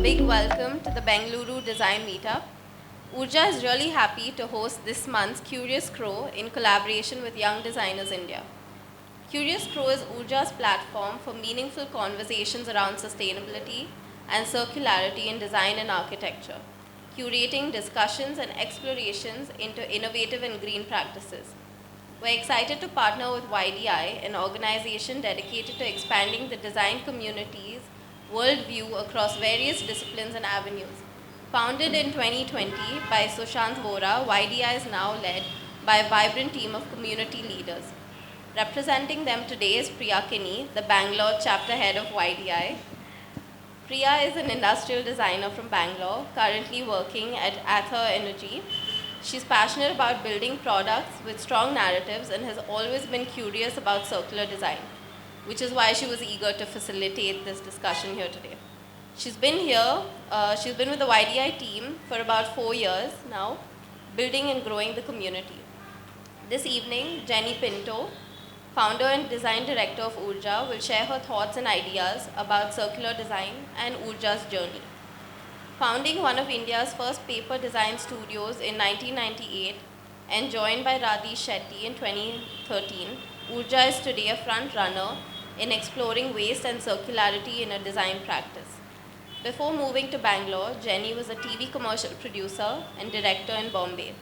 big welcome to the Bengaluru Design Meetup. Oorjaa is really happy to host this month's Curious Crow in collaboration with Young Designers India. Curious Crow is Oorjaa's platform for meaningful conversations around sustainability and circularity in design and architecture, curating discussions and explorations into innovative and green practices. We're excited to partner with YDI, an organization dedicated to expanding the design community's worldview across various disciplines and avenues. Founded in 2020 by Sushant Vora, YDI is now led by a vibrant team of community leaders. Representing them today is Priya Kinney, the Bangalore chapter head of YDI. Priya is an industrial designer from Bangalore, currently working at Ather Energy. She's passionate about building products with strong narratives and has always been curious about circular design, which is why she was eager to facilitate this discussion here today. She's been with the YDI team for about 4 years now, building and growing the community. This evening, Jenny Pinto, founder and design director of Oorjaa, will share her thoughts and ideas about circular design and Oorjaa's journey. Founding one of India's first paper design studios in 1998 and joined by Radish Shetty in 2013, Oorjaa is today a front runner in exploring waste and circularity in a design practice. Before moving to Bangalore, Jenny was a TV commercial producer and director in Bombay.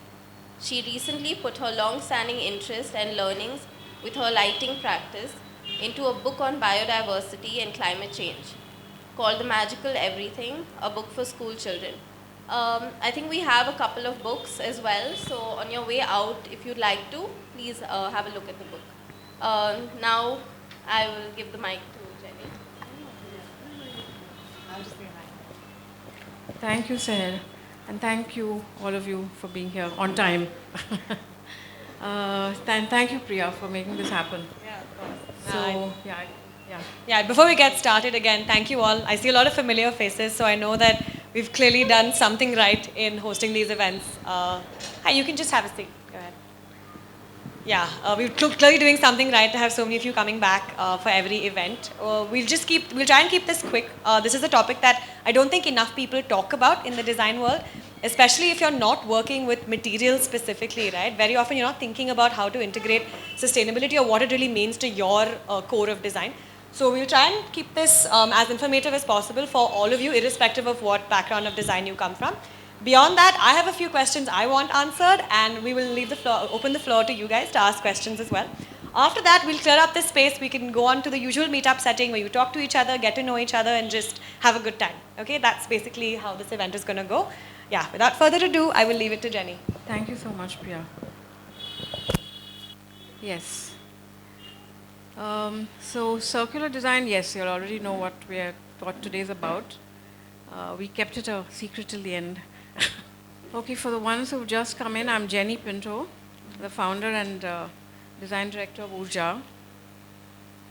She recently put her long-standing interest and learnings with her lighting practice into a book on biodiversity and climate change called The Magical Everything, a book for school children. I think we have a couple of books as well, so on your way out, if you'd like to, please have a look at the book. Now, I will give the mic to Jenny. I'll just say hi. Thank you, Seher, and thank you, all of you, for being here on time. Thank you, Priya, for making this happen. Yeah, of course. So, Yeah, before we get started again, thank you all. I see a lot of familiar faces, so I know that we've clearly done something right in hosting these events. Hi, you can just have a seat. Go ahead. Yeah, we're clearly doing something right to have so many of you coming back for every event. We'll try and keep this quick. This is a topic that I don't think enough people talk about in the design world, especially if you're not working with materials specifically, right? Very often you're not thinking about how to integrate sustainability or what it really means to your core of design. So we'll try and keep this as informative as possible for all of you, irrespective of what background of design you come from. Beyond that, I have a few questions I want answered, and we will open the floor to you guys to ask questions as well. After that, we'll clear up this space. We can go on to the usual meetup setting where you talk to each other, get to know each other, and just have a good time. Okay, that's basically how this event is going to go. Yeah, without further ado, I will leave it to Jenny. thank you so much, Priya. Yes. So circular design, yes, you'll already know what today's about. We kept it a secret till the end. Okay, for the ones who've just come in, I'm Jenny Pinto, the founder and design director of Oorjaa.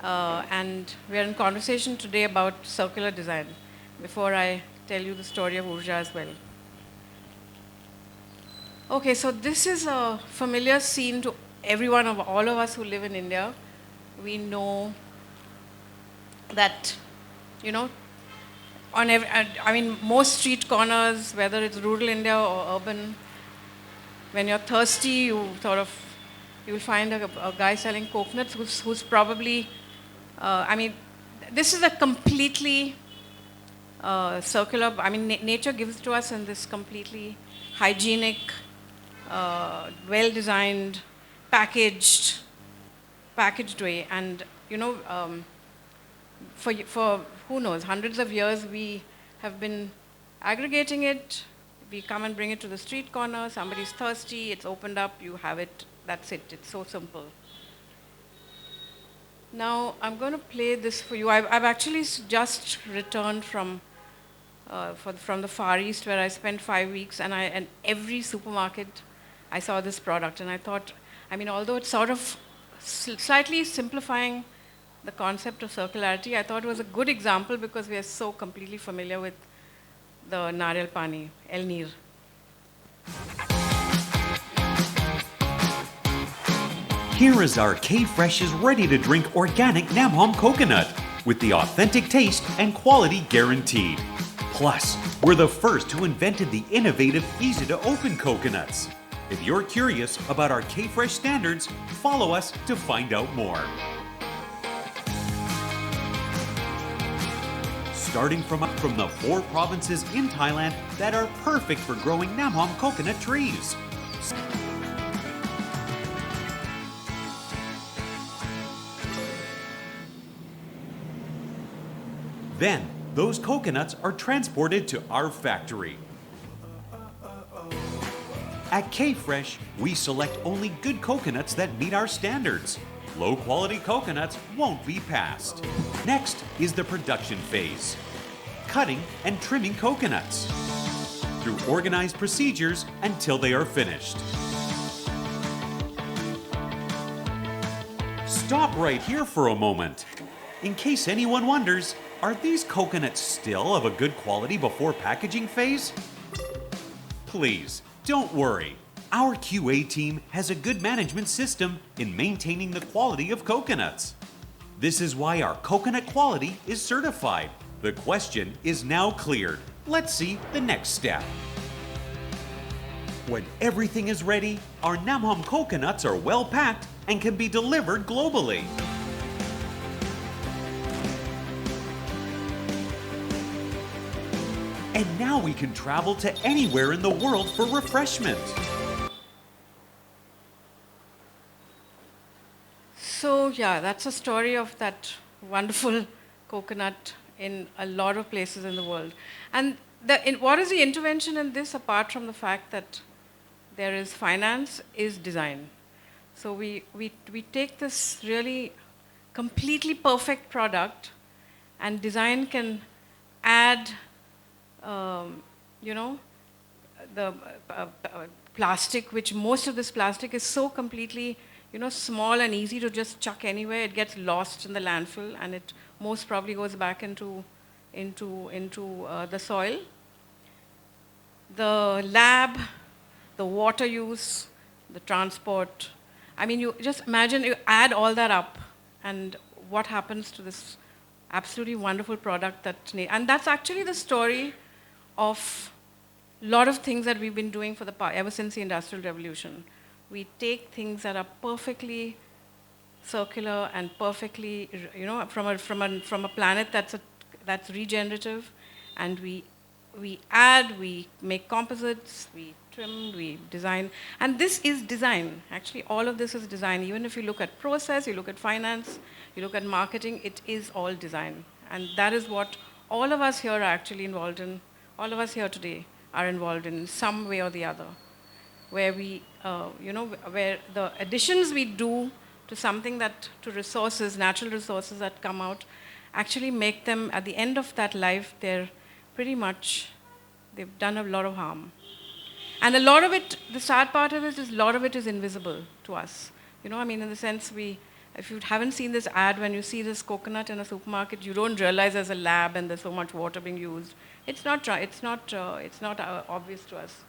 And we're in conversation today about circular design, before I tell you the story of Oorjaa as well. Okay, so this is a familiar scene to all of us who live in India. We know that, most street corners, whether it's rural India or urban, when you're thirsty, you'll find a guy selling coconuts who's probably, this is a completely circular, nature gives to us in this completely hygienic, well-designed, packaged way. And, for who knows, hundreds of years, we have been aggregating it. We come and bring it to the street corner. Somebody's thirsty. It's opened up. You have it. That's it. It's so simple. Now, I'm going to play this for you. I've actually just returned from the Far East, where I spent 5 weeks, and every supermarket, I saw this product. And I thought, although it's sort of slightly simplifying the concept of circularity, I thought it was a good example because we are so completely familiar with the Nariyal Pani, El Neer. Here is our K-Fresh's ready-to-drink organic Namhom coconut with the authentic taste and quality guaranteed. Plus, we're the first who invented the innovative, easy-to-open coconuts. If you're curious about our K-Fresh standards, follow us to find out more. Starting from the 4 provinces in Thailand that are perfect for growing Namhom coconut trees. Then, those coconuts are transported to our factory. At K-Fresh, we select only good coconuts that meet our standards. Low-quality coconuts won't be passed. Next is the production phase. Cutting and trimming coconuts through organized procedures until they are finished. Stop right here for a moment. In case anyone wonders, are these coconuts still of a good quality before packaging phase? Please, don't worry. Our QA team has a good management system in maintaining the quality of coconuts. This is why our coconut quality is certified. The question is now cleared. Let's see the next step. When everything is ready, our Namhom coconuts are well packed and can be delivered globally. And now we can travel to anywhere in the world for refreshment. So yeah, that's a story of that wonderful coconut in a lot of places in the world. And what is the intervention in this, apart from the fact that there is finance, is design. So we take this really completely perfect product, and design can add, the plastic, which most of this plastic is so completely, small and easy to just chuck anywhere. It gets lost in the landfill, and it most probably goes back into the soil. The lab, the water use, the transport. I mean, you just imagine, you add all that up, and what happens to this absolutely wonderful product and that's actually the story of a lot of things that we've been doing ever since the Industrial Revolution. We take things that are perfectly circular and perfectly, from a planet that's regenerative, and we add, we make composites, we trim, we design, and this is design. Actually, all of this is design. Even if you look at process, you look at finance, you look at marketing, it is all design, and that is what all of us here are actually involved in. All of us here today are involved in some way or the other, where we, where the additions we do to something to resources, natural resources that come out, actually make them, at the end of that life, they've done a lot of harm. And a lot of it, the sad part of it is, a lot of it is invisible to us. In the sense if you haven't seen this ad, when you see this coconut in a supermarket, you don't realize there's a lab and there's so much water being used. It's not obvious to us.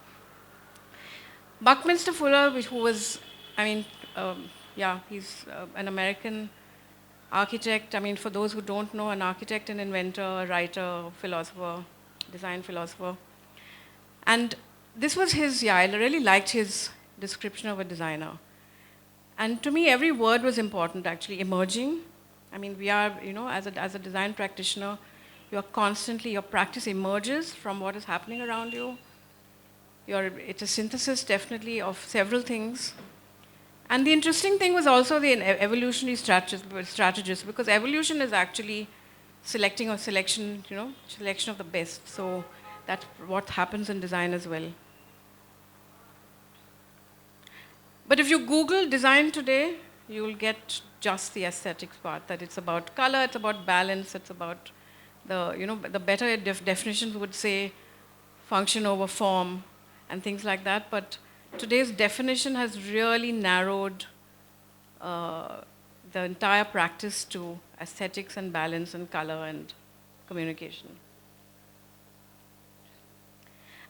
Buckminster Fuller, he's an American architect. For those who don't know, an architect, an inventor, a writer, philosopher, design philosopher. And this was I really liked his description of a designer. And to me, every word was important, actually. Emerging. We are, as a design practitioner, your practice emerges from what is happening around you. It's a synthesis, definitely, of several things. And the interesting thing was also the evolutionary strategist, because evolution is actually selection of the best. So that's what happens in design as well. But if you Google design today, you'll get just the aesthetics part, that it's about color, it's about balance, it's about the better definitions would say function over form and things like that. But today's definition has really narrowed the entire practice to aesthetics and balance and color and communication.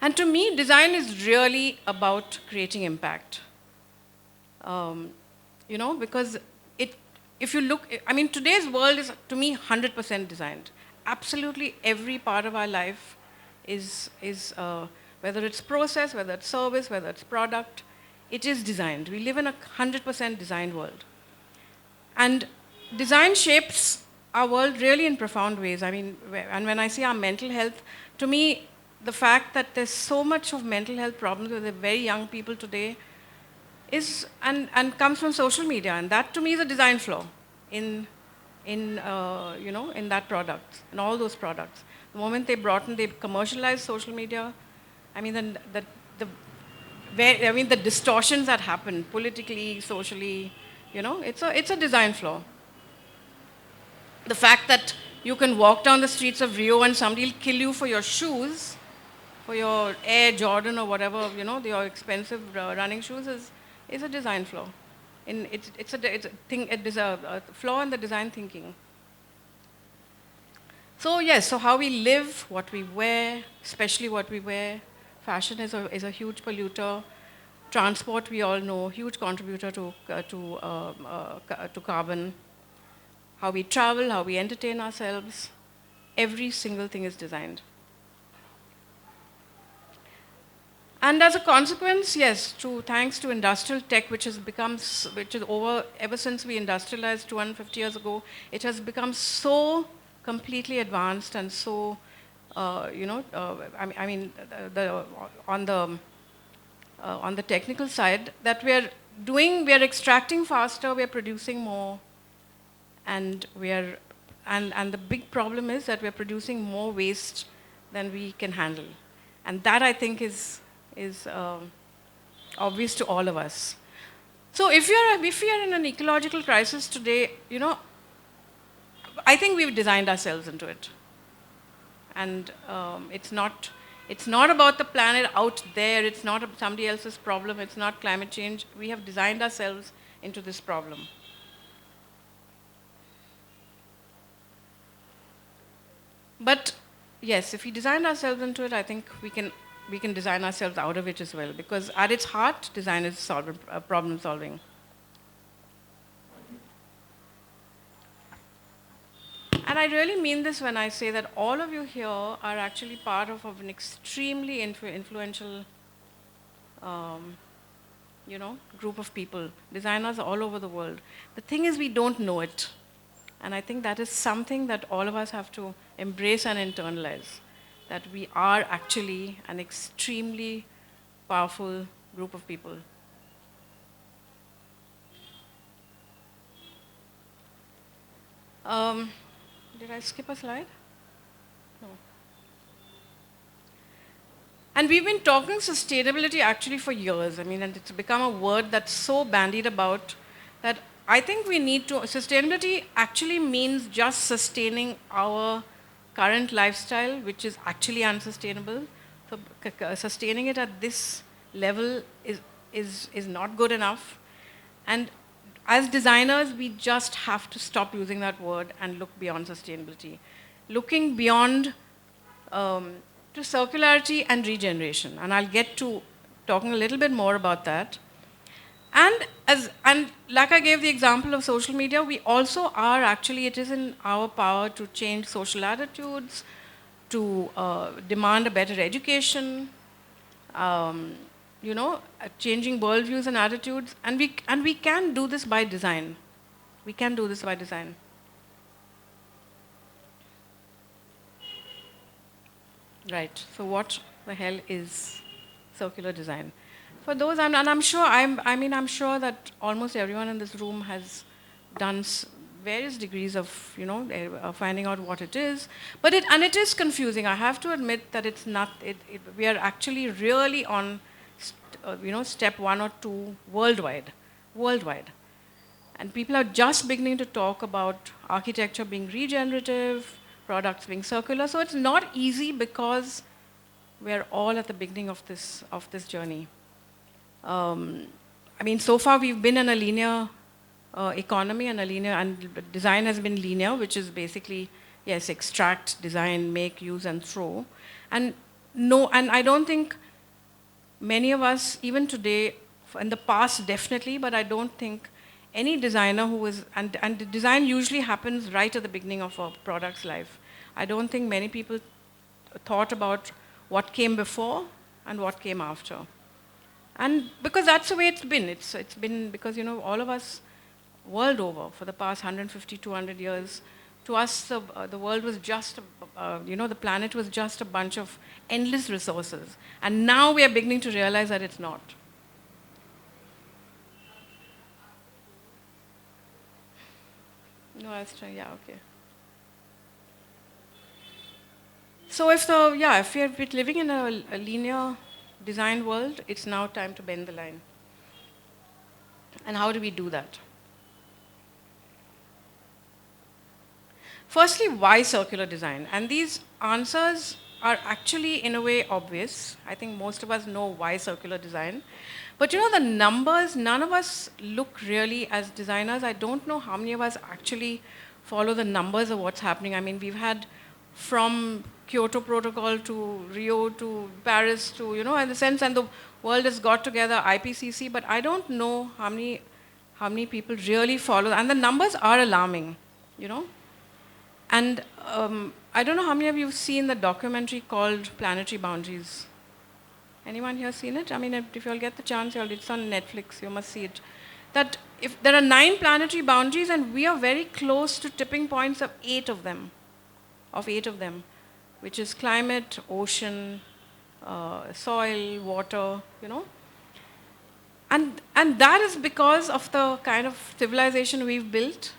And to me, design is really about creating impact. Because if you look, today's world is, to me, 100% designed. Absolutely every part of our life whether it's process, whether it's service, whether it's product, it is designed. We live in a 100% designed world. And design shapes our world really in profound ways. I mean, and when I say our mental health, to me, the fact that there's so much of mental health problems with the very young people today is, and comes from social media. And that to me is a design flaw in that product, in all those products. The moment they commercialized social media, I mean, the distortions that happen politically, socially, it's a design flaw. The fact that you can walk down the streets of Rio and somebody will kill you for your shoes, for your Air Jordan or whatever, your expensive running shoes is a design flaw. It's a flaw in the design thinking. So yes, so how we live, what we wear, especially what we wear. Fashion is a huge polluter. Transport, we all know, huge contributor to carbon. How we travel, how we entertain ourselves, every single thing is designed. And as a consequence, yes, thanks to industrial tech, which is over, ever since we industrialized 250 years ago, it has become so completely advanced and so, on the technical side, that we are extracting faster, we are producing more, and the big problem is that we are producing more waste than we can handle, and that I think is obvious to all of us. So if we are in an ecological crisis today, I think we've designed ourselves into it, and it's not about the planet out there. It's not somebody else's problem. It's not climate change. We have designed ourselves into this problem. But yes, if we design ourselves into it, I think we can design ourselves out of it as well, because at its heart, design is problem solving. And I really mean this when I say that all of you here are actually part of an extremely influential group of people, designers all over the world. The thing is, we don't know it. And I think that is something that all of us have to embrace and internalize, that we are actually an extremely powerful group of people. Did I skip a slide? No. And we've been talking sustainability actually for years. I mean, and it's become a word that's so bandied about that I think we need to, sustainability actually means just sustaining our current lifestyle, which is actually unsustainable. So sustaining it at this level is not good enough. And as designers, we just have to stop using that word and look beyond sustainability. Looking beyond to circularity and regeneration. And I'll get to talking a little bit more about that. And like I gave the example of social media, we also are actually, it is in our power to change social attitudes, to demand a better education, changing worldviews and attitudes, and we can do this by design. We can do this by design. Right. So what the hell is circular design? For those, I'm sure that almost everyone in this room has done various degrees of, finding out what it is. But it is confusing. I have to admit that it's not. We are actually really on, step 1 or 2 worldwide, and people are just beginning to talk about architecture being regenerative, products being circular. So it's not easy because we're all at the beginning of this journey. So far we've been in a linear economy and design has been linear, which is basically, yes, extract, design, make, use, and throw. And I don't think many of us, even today, in the past definitely, but I don't think any designer and the design usually happens right at the beginning of a product's life. I don't think many people thought about what came before and what came after. And because that's the way it's been. It's been because, all of us world over for the past 150, 200 years, to us, the world was just, the planet was just a bunch of endless resources. And now we are beginning to realize that it's not. No, I was trying, yeah, okay. So if we're living in a linear design world, it's now time to bend the line. And how do we do that? Firstly, why circular design? And these answers are actually, in a way, obvious. I think most of us know why circular design. But the numbers, none of us look really as designers. I don't know how many of us actually follow the numbers of what's happening. I mean, we've had from Kyoto Protocol to Rio to Paris to, in the sense, and the world has got together, IPCC, but I don't know how many people really follow. And the numbers are alarming, And I don't know how many of you have seen the documentary called Planetary Boundaries. Anyone here seen it? I mean, if you'll get the chance, it's on Netflix, you must see it. That if there are 9 planetary boundaries and we are very close to tipping points of 8 of them, which is climate, ocean, soil, water, And that is because of the kind of civilization we've built.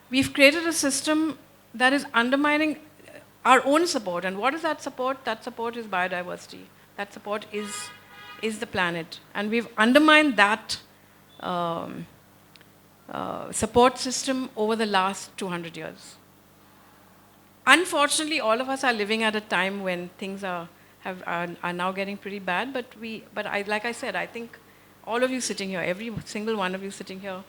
We've created a system that is undermining our own support. And what is that support? That support is biodiversity. That support is the planet. And we've undermined that support system over the last 200 years. Unfortunately, all of us are living at a time when things are now getting pretty bad. Like I said, I think all of you sitting here, every single one of you sitting here,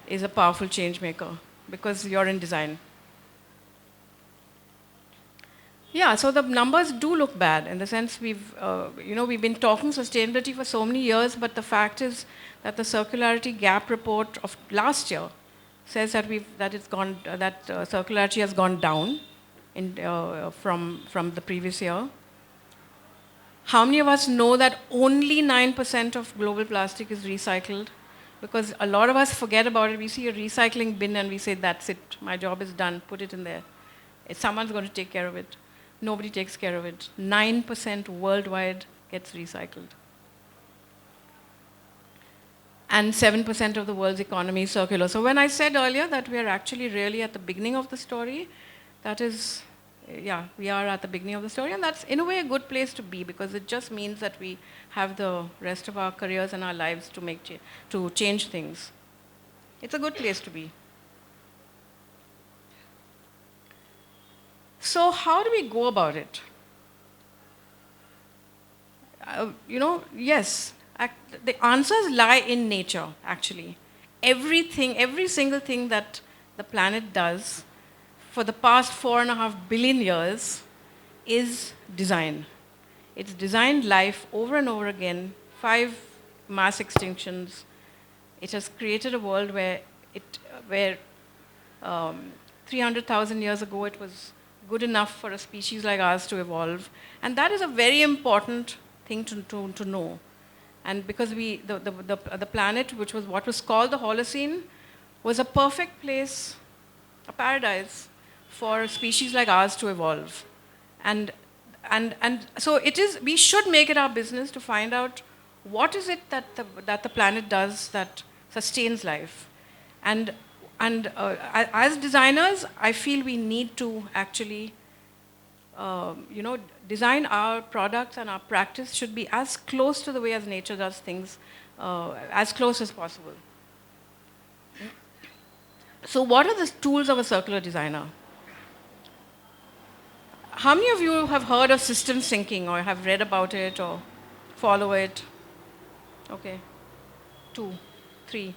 is a powerful change maker because you're in design. Yeah, so the numbers do look bad in the sense we've been talking sustainability for so many years, but the fact is that the circularity gap report of last year says that circularity has gone down from the previous year. How many of us know that only 9% of global plastic is recycled? Because a lot of us forget about it. We see a recycling bin and we say, that's it, my job is done, put it in there. Someone's going to take care of it. Nobody takes care of it. 9% worldwide gets recycled. And 7% of the world's economy is circular. So when I said earlier that we are actually really at the beginning of the story, that is, we are at the beginning of the story, and that's in a way a good place to be because it just means that we have the rest of our careers and our lives to change things. It's a good place to be. So how do we go about it? Yes, the answers lie in nature, actually. Every single thing that the planet does for the past 4.5 billion years is design. It's designed life over and over again, 5 mass extinctions. It has created a world where 300,000 years ago it was good enough for a species like ours to evolve. And that is a very important thing to know. And because the planet, which was what was called the Holocene, was a perfect place, a paradise, for a species like ours to evolve. And so we should make it our business to find out what is it that the planet does that sustains life. And as designers, I feel we need to actually, design our products, and our practice should be as close to the way as nature does things, as close as possible. So what are the tools of a circular designer? How many of you have heard of systems thinking or have read about it or follow it? Okay. 2, 3,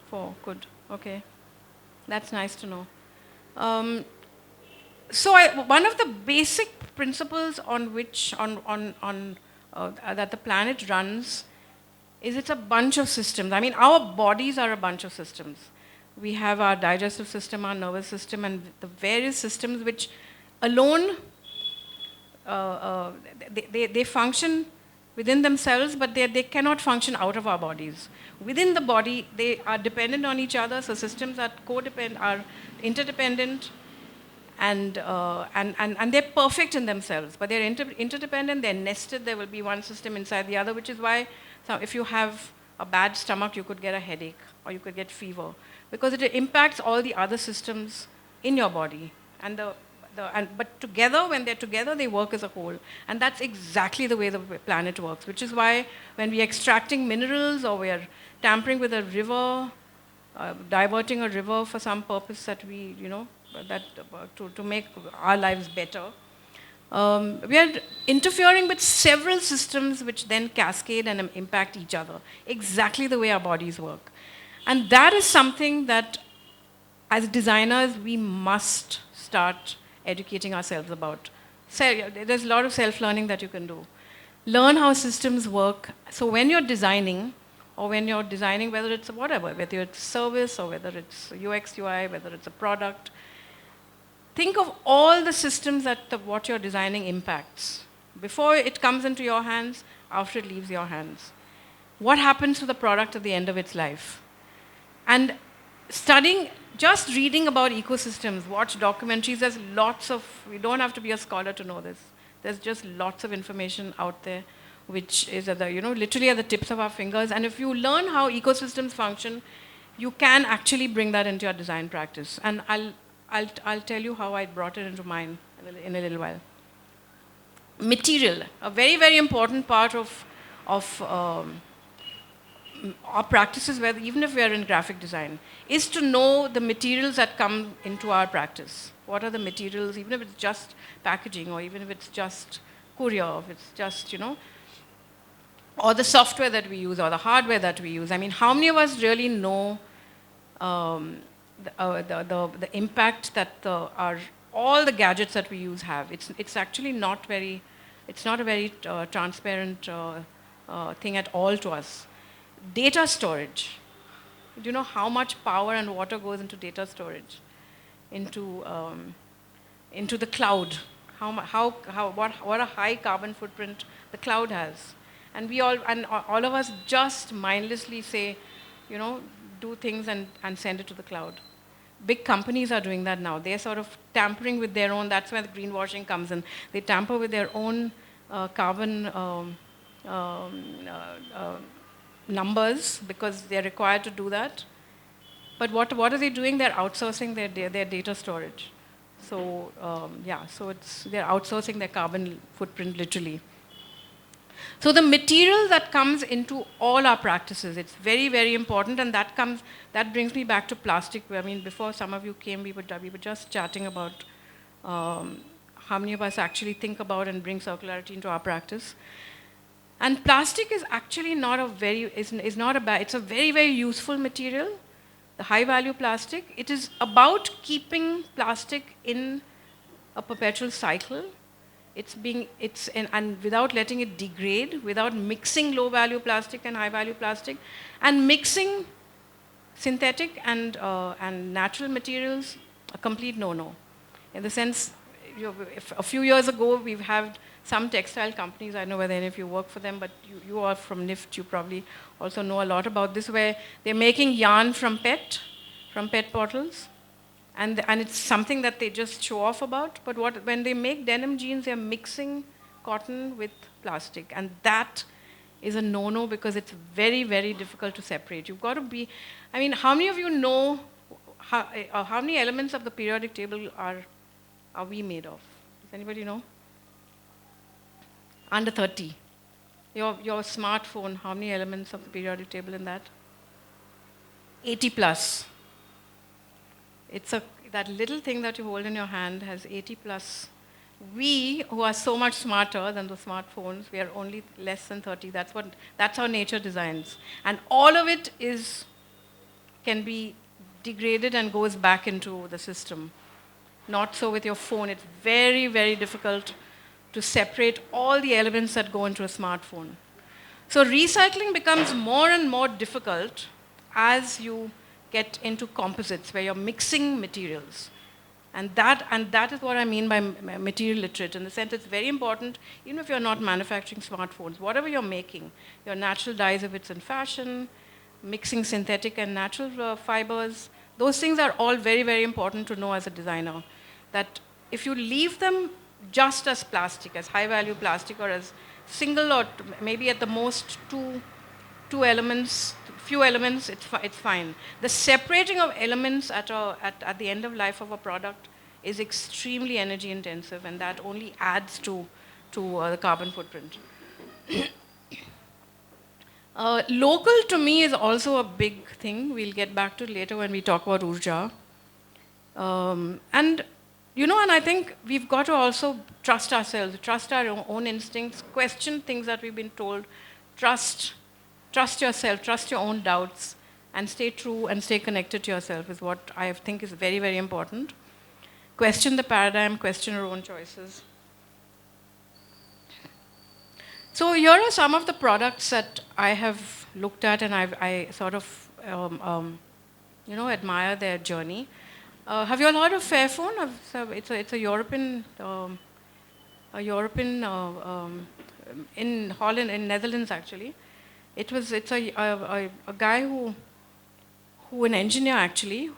4, good. Okay. That's nice to know. One of the basic principles on which that the planet runs is it's a bunch of systems. I mean, our bodies are a bunch of systems. We have our digestive system, our nervous system, and the various systems which alone they function within themselves, but they cannot function out of our bodies. Within the body, they are dependent on each other, so systems are are interdependent, and they're perfect in themselves, but they're interdependent, they're nested, there will be one system inside the other, which is why if you have a bad stomach, you could get a headache, or you could get fever, because it impacts all the other systems in your body. But together, when they're together, they work as a whole. And that's exactly the way the planet works, which is why when we're extracting minerals or we're tampering with a river, diverting a river for some purpose that we, to make our lives better, we are interfering with several systems which then cascade and impact each other, exactly the way our bodies work. And that is something that, as designers, we must start educating ourselves about. There's a lot of self-learning that you can do. Learn how systems work. So when you're designing, or when you're designing, whether it's whatever, whether it's service, or whether it's UX, UI, whether it's a product, think of all the systems that what you're designing impacts. Before it comes into your hands, after it leaves your hands. What happens to the product at the end of its life? And studying, just reading about ecosystems, watch documentaries, there's lots of, you don't have to be a scholar to know this. There's just lots of information out there, which is at the, literally at the tips of our fingers. And if you learn how ecosystems function, you can actually bring that into your design practice. And I'll tell you how I brought it into mine in a little while. Material, a very, very important part of our practices, where even if we are in graphic design, is to know the materials that come into our practice. What are the materials, even if it's just packaging, or even if it's just courier, if it's just, or the software that we use, or the hardware that we use. I mean, how many of us really know the impact that all the gadgets that we use have? It's actually not very, it's not a very transparent thing at all to us. Data storage. Do you know how much power and water goes into data storage? Into the cloud. What a high carbon footprint the cloud has. And all of us just mindlessly say, do things and send it to the cloud. Big companies are doing that now. They're sort of tampering with their own, that's where the greenwashing comes in. They tamper with their own carbon numbers because they're required to do that. But what are they doing? They're outsourcing their data storage. So they're outsourcing their carbon footprint literally. So the material that comes into all our practices, it's very, very important, and that brings me back to plastic. I mean, before some of you came, we were just chatting about how many of us actually think about and bring circularity into our practice. And plastic is actually not a it's a very, very useful material, the high value plastic. It is about keeping plastic in a perpetual cycle. And without letting it degrade, without mixing low value plastic and high value plastic, and mixing synthetic and natural materials, a complete no-no. In the sense, a few years ago, we've had some textile companies, I don't know whether any of you work for them, but you are from NIFT, you probably also know a lot about this, where they're making yarn from PET bottles. And it's something that they just show off about. But when they make denim jeans, they're mixing cotton with plastic. And that is a no-no because it's very, very difficult to separate. You've got to be, I mean, how many of you know how many elements of the periodic table are we made of? Does anybody know? Under 30. Your smartphone, how many elements of the periodic table in that? 80 plus. That little thing that you hold in your hand has 80 plus. We, who are so much smarter than the smartphones, we are only less than 30. That's how nature designs. And all of it can be degraded and goes back into the system. Not so with your phone. It's very, very difficult to separate all the elements that go into a smartphone. So recycling becomes more and more difficult as you get into composites, where you're mixing materials. And that is what I mean by material literate, in the sense it's very important, even if you're not manufacturing smartphones, whatever you're making, your natural dyes if it's in fashion, mixing synthetic and natural fibers, those things are all very, very important to know as a designer. That if you leave them just as plastic, as high value plastic, or as single or maybe at the most two elements, few elements, it's fine. The separating of elements at the end of life of a product is extremely energy intensive, and that only adds to the carbon footprint. Local to me is also a big thing. We'll get back to it later when we talk about Oorjaa. And I think we've got to also trust ourselves, trust our own instincts, question things that we've been told, trust yourself, trust your own doubts, and stay true and stay connected to yourself is what I think is very, very important. Question the paradigm, question your own choices. So here are some of the products that I have looked at, and I sort of, admire their journey. Have you all heard of Fairphone? It's a European, in Holland, in Netherlands actually. It's a guy an engineer actually,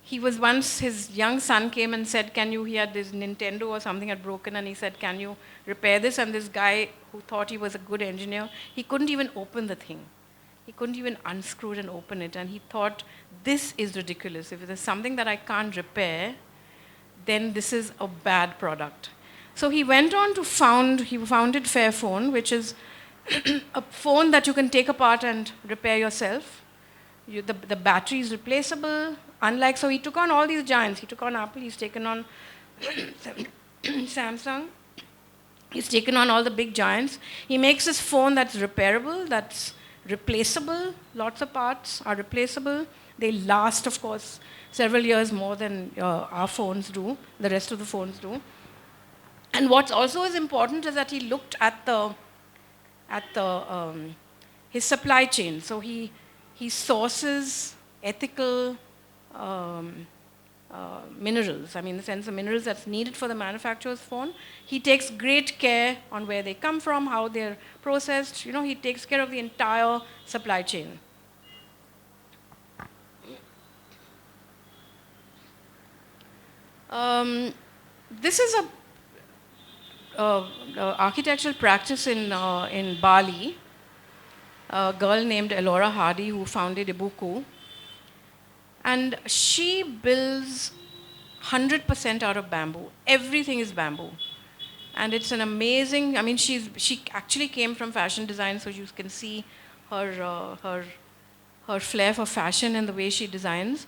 he was once, his young son came and said, he had this Nintendo or something had broken, and he said, can you repair this? And this guy who thought he was a good engineer, he couldn't even open the thing. He couldn't even unscrew it and open it. And he thought, this is ridiculous. If there's something that I can't repair, then this is a bad product. So he went on to founded Fairphone, which is a phone that you can take apart and repair yourself. The battery is replaceable. So he took on all these giants. He took on Apple, he's taken on Samsung. He's taken on all the big giants. He makes this phone that's repairable, that's replaceable. Lots of parts are replaceable. They last, of course, several years more than our phones do, the rest of the phones do. And what's also is important is that he looked at his supply chain. So he sources ethical minerals. I mean, in the sense of minerals that's needed for the manufacturer's phone. He takes great care on where they come from, how they're processed. He takes care of the entire supply chain. This is a architectural practice in Bali. A girl named Elora Hardy who founded Ibuku. And she builds 100% out of bamboo. Everything is bamboo. And it's an amazing, she actually came from fashion design, so you can see her flair for fashion and the way she designs.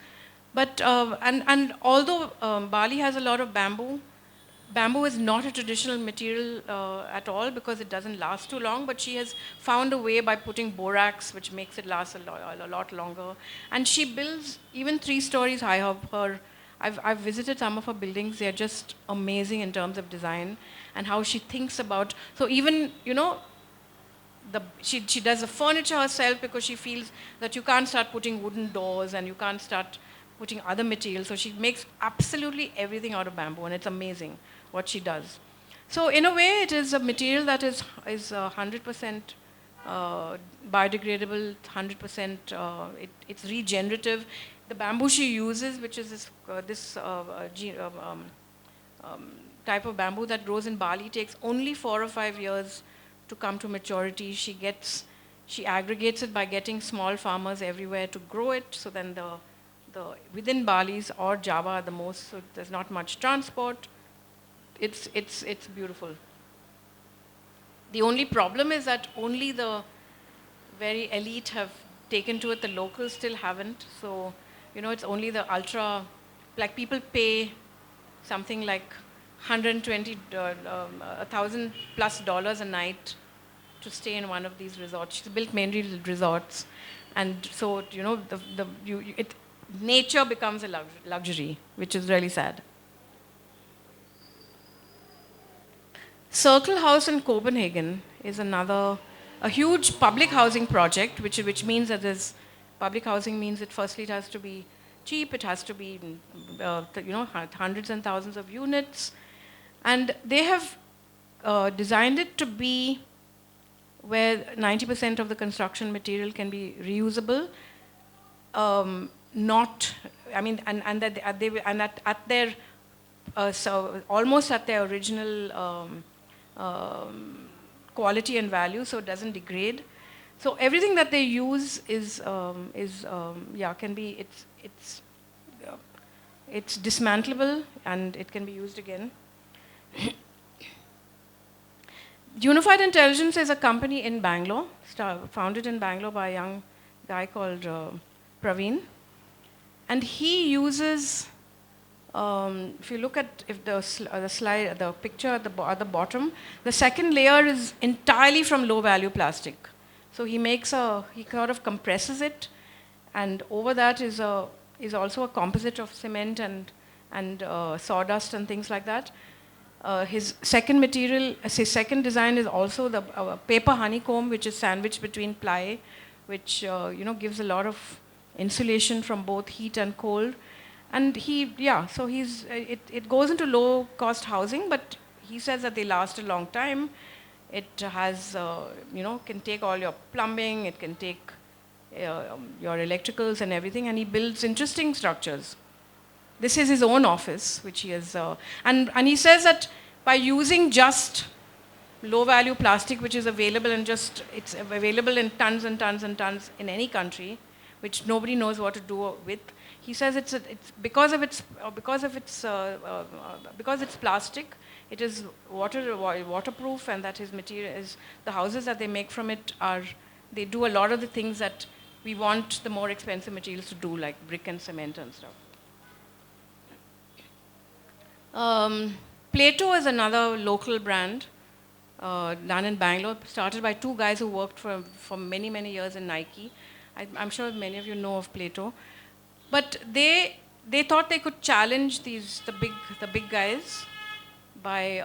But, and although Bali has a lot of bamboo is not a traditional material at all because it doesn't last too long, but she has found a way by putting borax, which makes it last a lot longer. And she builds even 3 stories high. I've visited some of her buildings. They're just amazing in terms of design and how she thinks about, so even, she does the furniture herself because she feels that you can't start putting wooden doors and you can't start putting other materials. So she makes absolutely everything out of bamboo, and it's amazing what she does. So in a way, it is a material that is 100% biodegradable, 100%, it's regenerative. The bamboo she uses, which is this type of bamboo that grows in Bali, takes only 4 or 5 years to come to maturity. She aggregates it by getting small farmers everywhere to grow it. So then within Bali's or Java the most, so there's not much transport. It's beautiful. The only problem is that only the very elite have taken to it. The locals still haven't. So, it's only the ultra, like people pay something like $1,000+ a night to stay in one of these resorts. She's built mainly resorts. And so, nature becomes a luxury, which is really sad. Circle House in Copenhagen is a huge public housing project, which means that public housing means that firstly it has to be cheap. It has to be, hundreds and thousands of units. And they have designed it to be where 90% of the construction material can be reusable. At their so almost at their original quality and value, so it doesn't degrade. So everything that they use it's dismantleable and it can be used again. Unified Intelligence is a company in Bangalore, founded in Bangalore by a young guy called Praveen. And he uses, if you look at the picture at the bottom, the second layer is entirely from low value plastic. So he sort of compresses it, and over that is also a composite of cement and sawdust and things like that. His second design is also the paper honeycomb, which is sandwiched between ply, which gives a lot of insulation from both heat and cold. And it goes into low cost housing, but he says that they last a long time. It has, can take all your plumbing, it can take your electricals and everything, and he builds interesting structures. This is his own office, which he has, and he says that by using just low value plastic, which is available it's available in tons and tons and tons in any country, which nobody knows what to do with. He says it's because it's plastic, it is waterproof, and that his material is, the houses that they make from it they do a lot of the things that we want the more expensive materials to do, like brick and cement and stuff. Plato is another local brand done in Bangalore, started by two guys who worked for many, many years in Nike. I'm sure many of you know of Plato. But they thought they could challenge the big guys by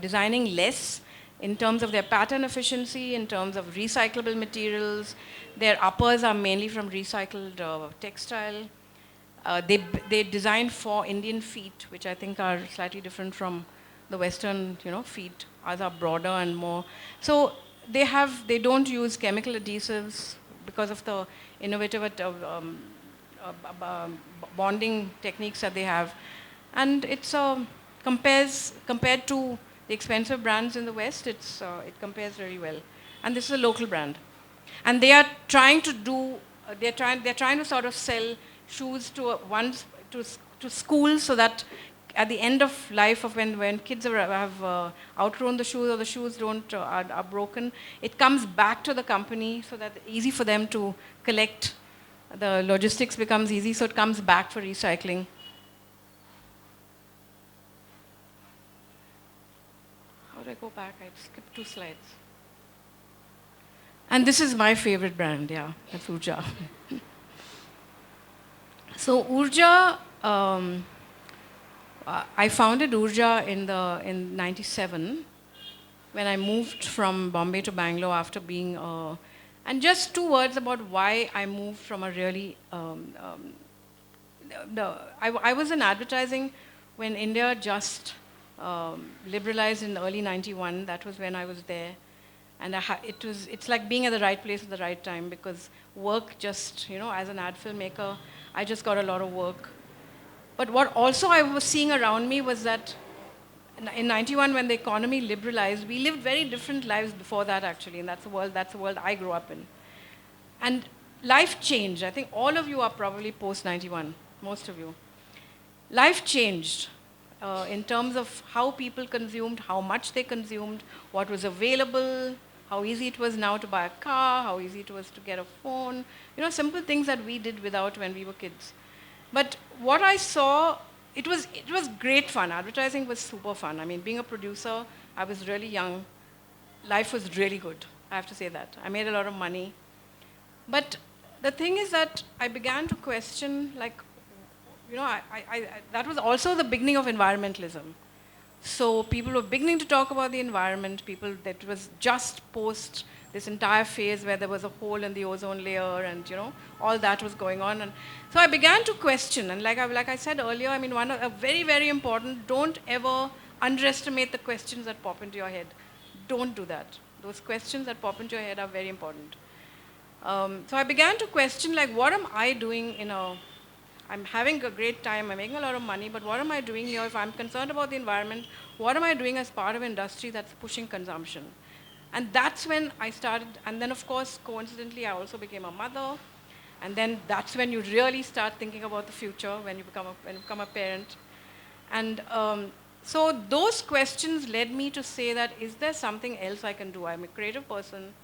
designing less in terms of their pattern efficiency, in terms of recyclable materials. Their uppers are mainly from recycled textile. They designed for Indian feet, which I think are slightly different from the Western, feet. Ours are broader and more. So they don't use chemical adhesives because of the innovative bonding techniques that they have. And it's compared to the expensive brands in the West, it compares very well. And this is a local brand. And they are trying to they're trying to sort of sell shoes to schools, so that at the end of life, of when kids have outgrown the shoes, or the shoes are broken, it comes back to the company, so that it's easy for them to collect. The logistics becomes easy, so it comes back for recycling. How do I go back? I skipped 2 slides. And this is my favorite brand, that's Oorjaa. So Oorjaa, I founded Oorjaa in '97 when I moved from Bombay to Bangalore after being. And just 2 words about why I moved from a really. I was in advertising when India just liberalized in early '91. That was when I was there. And it's like being at the right place at the right time, because work just, as an ad filmmaker, I just got a lot of work. But what also I was seeing around me was that in '91, when the economy liberalized, we lived very different lives before that, actually, and that's the world I grew up in. And life changed. I think all of you are probably post '91, most of you. Life changed in terms of how people consumed, how much they consumed, what was available, how easy it was now to buy a car, how easy it was to get a phone, simple things that we did without when we were kids. But what I saw, it was great fun. Advertising was super fun. I mean, being a producer, I was really young. Life was really good, I have to say that. I made a lot of money. But the thing is that I began to question, that was also the beginning of environmentalism. So people were beginning to talk about the environment. That was just post this entire phase where there was a hole in the ozone layer, and all that was going on. And so I began to question, and like I said earlier, I mean, a very, very important, don't ever underestimate the questions that pop into your head. Don't do that. Those questions that pop into your head are very important. So I began to question, like, what am I doing I'm having a great time, I'm making a lot of money, but what am I doing here? If I'm concerned about the environment, what am I doing as part of an industry that's pushing consumption? And that's when I started, and then of course, coincidentally, I also became a mother, and then that's when you really start thinking about the future, when you become a parent. And so those questions led me to say that, is there something else I can do? I'm a creative person.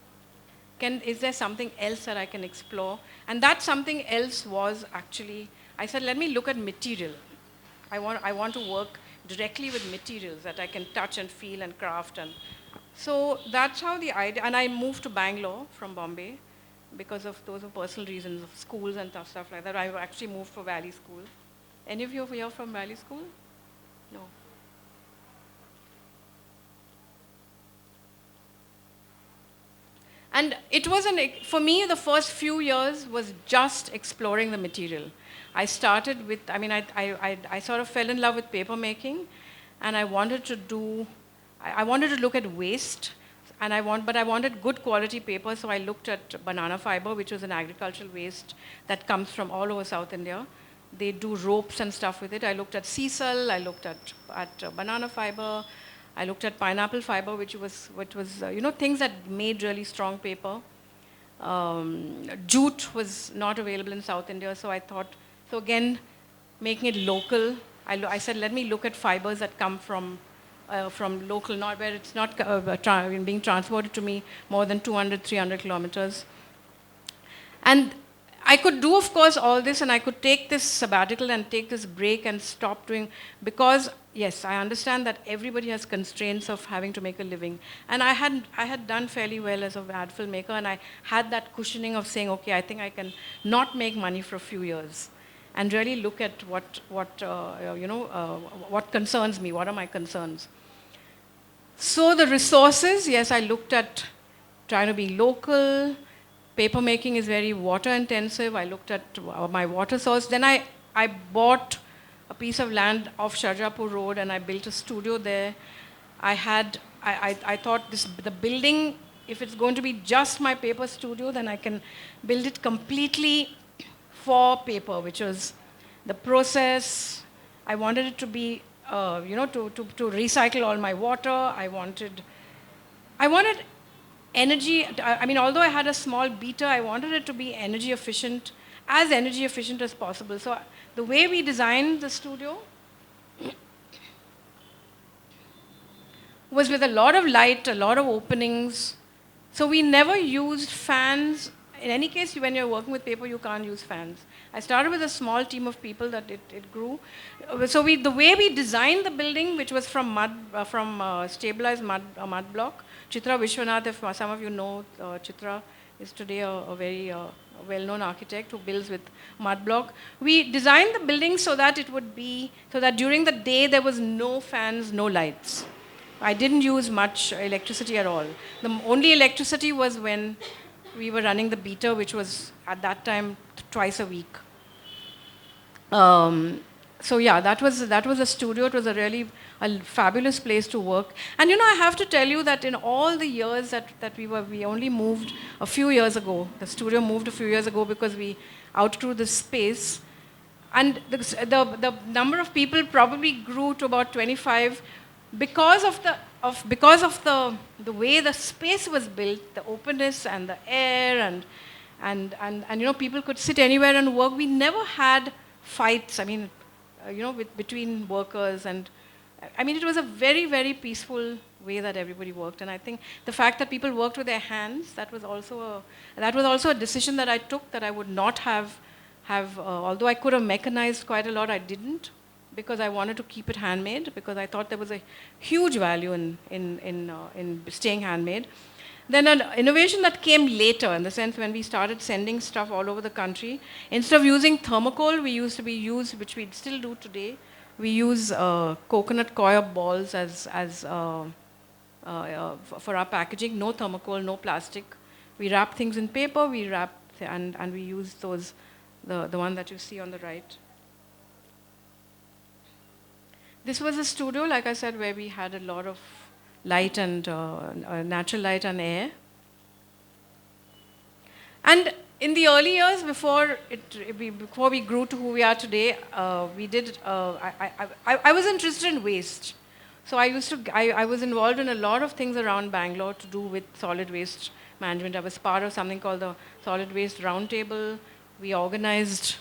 Is there something else that I can explore? And that something else was actually, I said, let me look at material. I want to work directly with materials that I can touch and feel and craft. And so that's how the idea, and I moved to Bangalore from Bombay because of those personal reasons of schools and stuff like that. I actually moved for Valley School. Any of you here from Valley School? No. And it was, for me, the first few years was just exploring the material. I started with, I sort of fell in love with paper making, and I wanted to look at waste, but I wanted good quality paper, so I looked at banana fiber, which was an agricultural waste that comes from all over South India. They do ropes and stuff with it. I looked at sisal, I looked at banana fiber, I looked at pineapple fiber, which was things that made really strong paper. Jute was not available in South India, so I thought, so again, making it local, I said, let me look at fibers that come from local, not where it's not being transported to me more than 200, 300 kilometers. And I could do, of course, all this, and I could take this sabbatical and take this break and stop doing, because, yes, I understand that everybody has constraints of having to make a living. And I had done fairly well as an ad filmmaker, and I had that cushioning of saying, okay, I think I can not make money for a few years and really look at what concerns me, what are my concerns. So the resources, yes, I looked at trying to be local. Paper making is very water intensive. I looked at my water source. Then I bought a piece of land off Shajapur Road, and I built a studio there. I thought the building, if it's going to be just my paper studio, then I can build it completely for paper, which was the process. I wanted it to be, to recycle all my water. I wanted energy. Although I had a small beater, I wanted it to be energy efficient as possible. So the way we designed the studio was with a lot of light, a lot of openings. So we never used fans. In any case, when you're working with paper, you can't use fans. I started with a small team of people that it grew. So the way we designed the building, which was from stabilized mud block. Chitra Vishwanath, if some of you know, Chitra is today a very well-known architect who builds with mud block. We designed the building so that during the day there was no fans, no lights. I didn't use much electricity at all. The only electricity was when we were running the beater, which was at that time twice a week. So yeah, that was a studio. It was a fabulous place to work. And I have to tell you that in all the years that we only moved a few years ago. The studio moved a few years ago because we outgrew the space. And the number of people probably grew to about 25 because of the way the space was built, the openness and the air, and people could sit anywhere and work. We never had fights. Between workers, and it was a very, very peaceful way that everybody worked. And I think the fact that people worked with their hands, that was also a decision that I took, that I would not have although I could have mechanized quite a lot, I didn't, because I wanted to keep it handmade, because I thought there was a huge value in staying handmade. Then an innovation that came later, in the sense when we started sending stuff all over the country, instead of using thermocol, which we still do today, we use coconut coir balls as for our packaging. No thermocol, no plastic. We wrap things in paper, and we use those, the one that you see on the right. This was a studio, like I said, where we had a lot of light and natural light and air. And in the early years, before we grew to who we are today, I was interested in waste. So I was involved in a lot of things around Bangalore to do with solid waste management. I was part of something called the Solid Waste Roundtable. We organized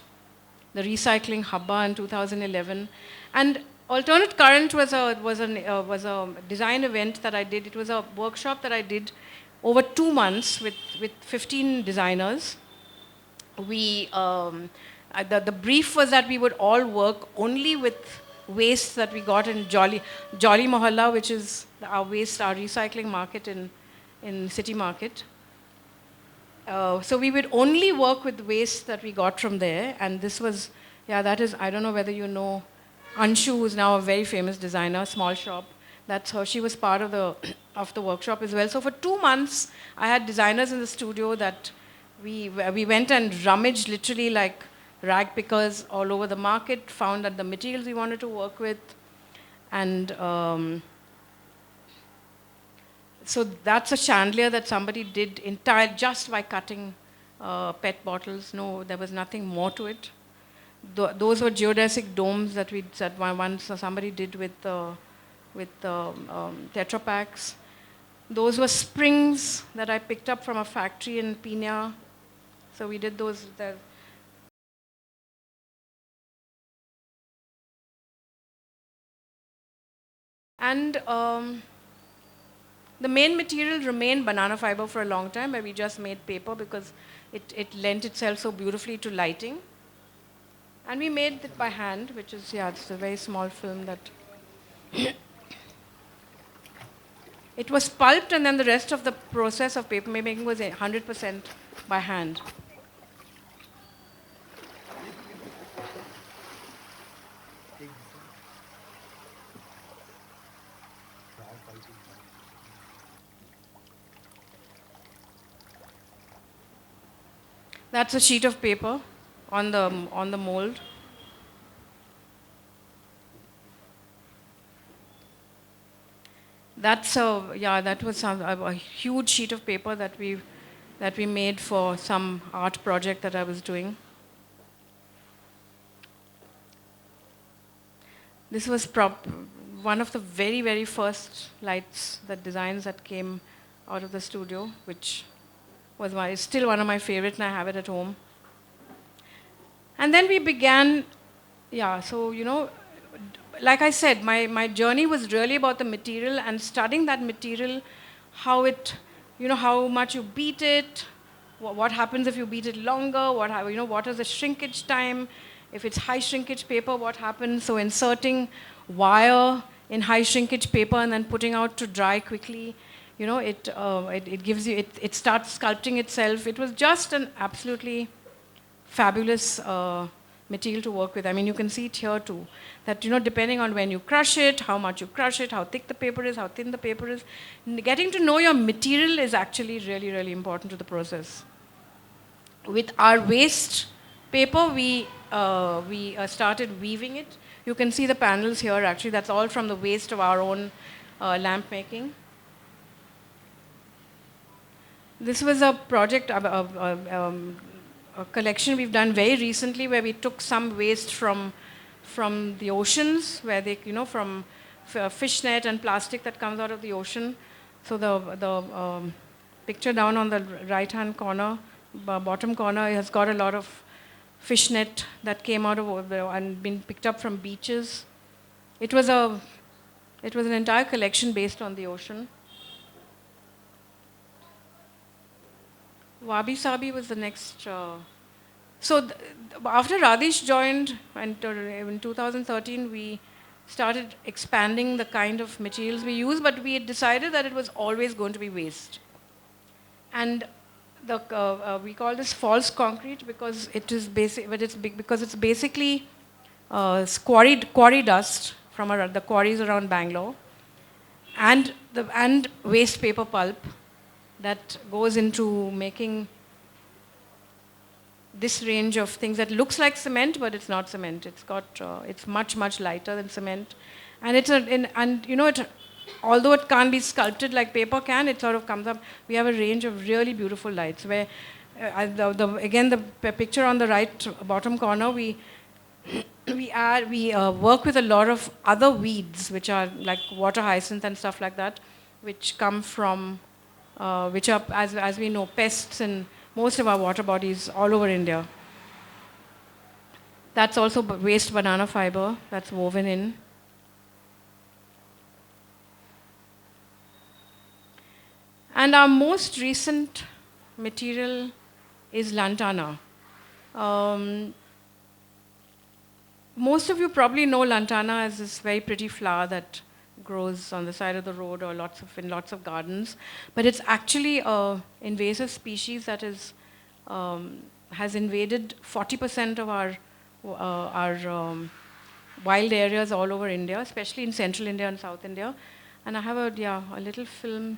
the Recycling Hubba in 2011. And Alternate Current was a design event that I did. It was a workshop that I did over 2 months with 15 designers. The brief was that we would all work only with waste that we got in Jolly Mohalla, which is our recycling market in City Market. So we would only work with waste that we got from there. And this was, that is, I don't know whether you know, Anshu, who's now a very famous designer, small shop. That's her. She was part of the workshop as well. So for 2 months, I had designers in the studio that we went and rummaged literally like rag pickers all over the market, found that the materials we wanted to work with. And so that's a chandelier that somebody did just by cutting PET bottles. No, there was nothing more to it. Those were geodesic domes that once somebody did with Tetra Paks. Those were springs that I picked up from a factory in Pina. So we did those there. And the main material remained banana fiber for a long time, but we just made paper because it lent itself so beautifully to lighting. And we made it by hand, which is, it's a very small film that... It was pulped, and then the rest of the process of paper making was 100% by hand. That's a sheet of paper on the mold. That was a huge sheet of paper that we made for some art project that I was doing. This was one of the very, very first designs that came out of the studio, which is still one of my favorites, and I have it at home. And then we began, so, like I said, my journey was really about the material and studying that material, how much you beat it, what happens if you beat it longer, what is the shrinkage time, if it's high shrinkage paper, what happens, so inserting wire in high shrinkage paper and then putting out to dry quickly, it gives you, it starts sculpting itself. It was just an absolutely fabulous material to work with. I mean, you can see it here too, that, depending on when you crush it, how much you crush it, how thick the paper is, how thin the paper is, getting to know your material is actually really, really important to the process. With our waste paper, we started weaving it. You can see the panels here, actually, that's all from the waste of our own lamp making. This was a project, a collection we've done very recently where we took some waste from the oceans, where they, from fish net and plastic that comes out of the ocean. So the picture down on the right-hand corner, bottom corner, has got a lot of fish net that came out of and been picked up from beaches. It was an entire collection based on the ocean. Wabi Sabi was the next. After Radish joined, and in 2013, we started expanding the kind of materials we use, but we had decided that it was always going to be waste. And we call this false concrete because it is because it's basically quarry dust from the quarries around Bangalore, and waste paper pulp that goes into making this range of things that looks like cement, but it's not cement. It's got, it's much, much lighter than cement. And it's and you know, although it can't be sculpted like paper can, it sort of comes up. We have a range of really beautiful lights where, again, the picture on the right bottom corner, we work with a lot of other weeds, which are like water hyacinth and stuff like that, which come from, which are, as we know, pests in most of our water bodies all over India. That's also waste banana fiber that's woven in. And our most recent material is lantana. Most of you probably know lantana as this very pretty flower that grows on the side of the road or in lots of gardens. But it's actually an invasive species that is, has invaded 40% of our wild areas all over India, especially in central India and South India. And I have a little film.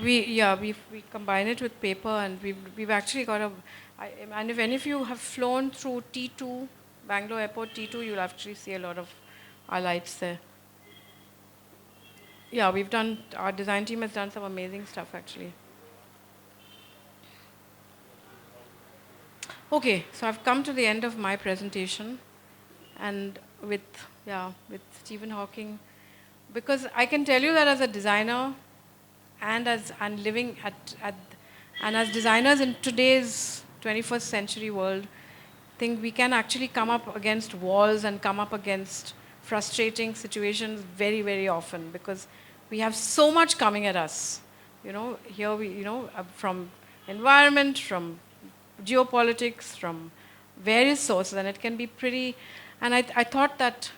We combine it with paper, and we've actually got and if any of you have flown through T2, Bangalore Airport T2, you'll actually see a lot of our lights there. Yeah, our design team has done some amazing stuff actually. Okay, so I've come to the end of my presentation, and with Stephen Hawking, because I can tell you that as a designer, and as designers in today's 21st century world, I think we can actually come up against walls and come up against frustrating situations very, very often, because we have so much coming at us. You know, here from environment, from geopolitics, from various sources, and it can be pretty. And I thought that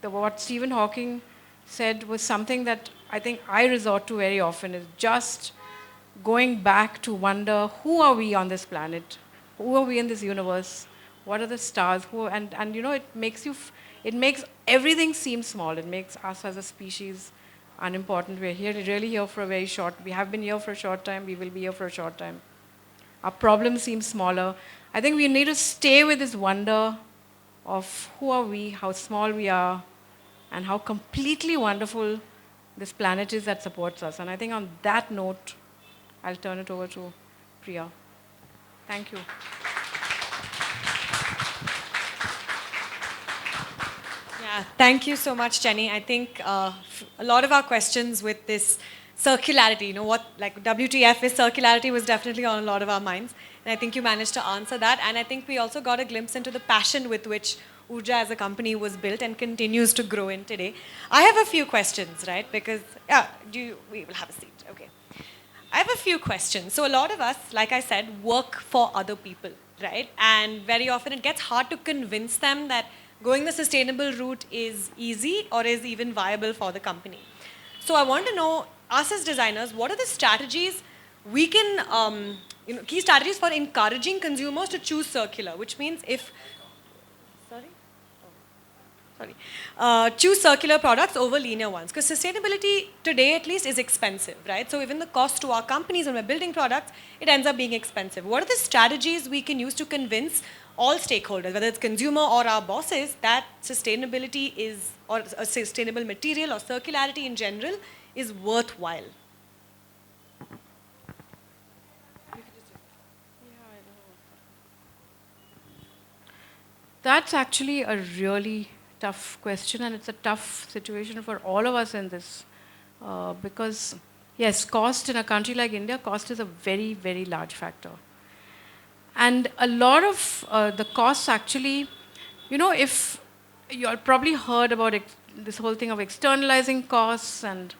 what Stephen Hawking said was something that I think I resort to very often, is just going back to wonder, who are we on this planet? Who are we in this universe? What are the stars? And you know, it makes everything seem small. It makes us as a species unimportant. We're really here for a very short, we have been here for a short time, we will be here for a short time. Our problems seem smaller. I think we need to stay with this wonder of who are we, how small we are, and how completely wonderful this planet is that supports us. And I think on that note, I'll turn it over to Priya. Thank you. Yeah, thank you so much, Jenny. I think a lot of our questions with this circularity, you know, what like WTF is circularity, was definitely on a lot of our minds. And I think you managed to answer that. And I think we also got a glimpse into the passion with which Oorjaa as a company was built and continues to grow in today. I have a few questions, right? Because, we will have a seat, okay. I have a few questions. So a lot of us, like I said, work for other people, right? And very often it gets hard to convince them that going the sustainable route is easy or is even viable for the company. So I want to know, us as designers, what are the strategies we can, key strategies for encouraging consumers to choose circular, which means if, choose circular products over linear ones. Because sustainability today at least is expensive, right? So even the cost to our companies when we're building products, it ends up being expensive. What are the strategies we can use to convince all stakeholders, whether it's consumer or our bosses, that sustainability is, or a sustainable material or circularity in general is worthwhile? That's actually a really tough question, and it's a tough situation for all of us in this. Because, yes, cost in a country like India, cost is a very, very large factor. And a lot of the costs actually, if you've probably heard about this whole thing of externalizing costs, and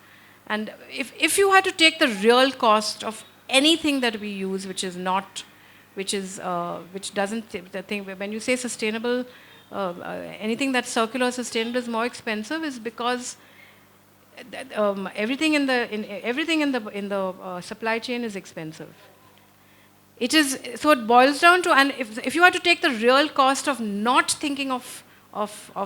if you had to take the real cost of anything that we use, which doesn't, the thing, when you say sustainable, anything that's circular or sustainable is more expensive, is because everything in the supply chain is expensive. It is, so it boils down to, and if you had to take the real cost of not thinking of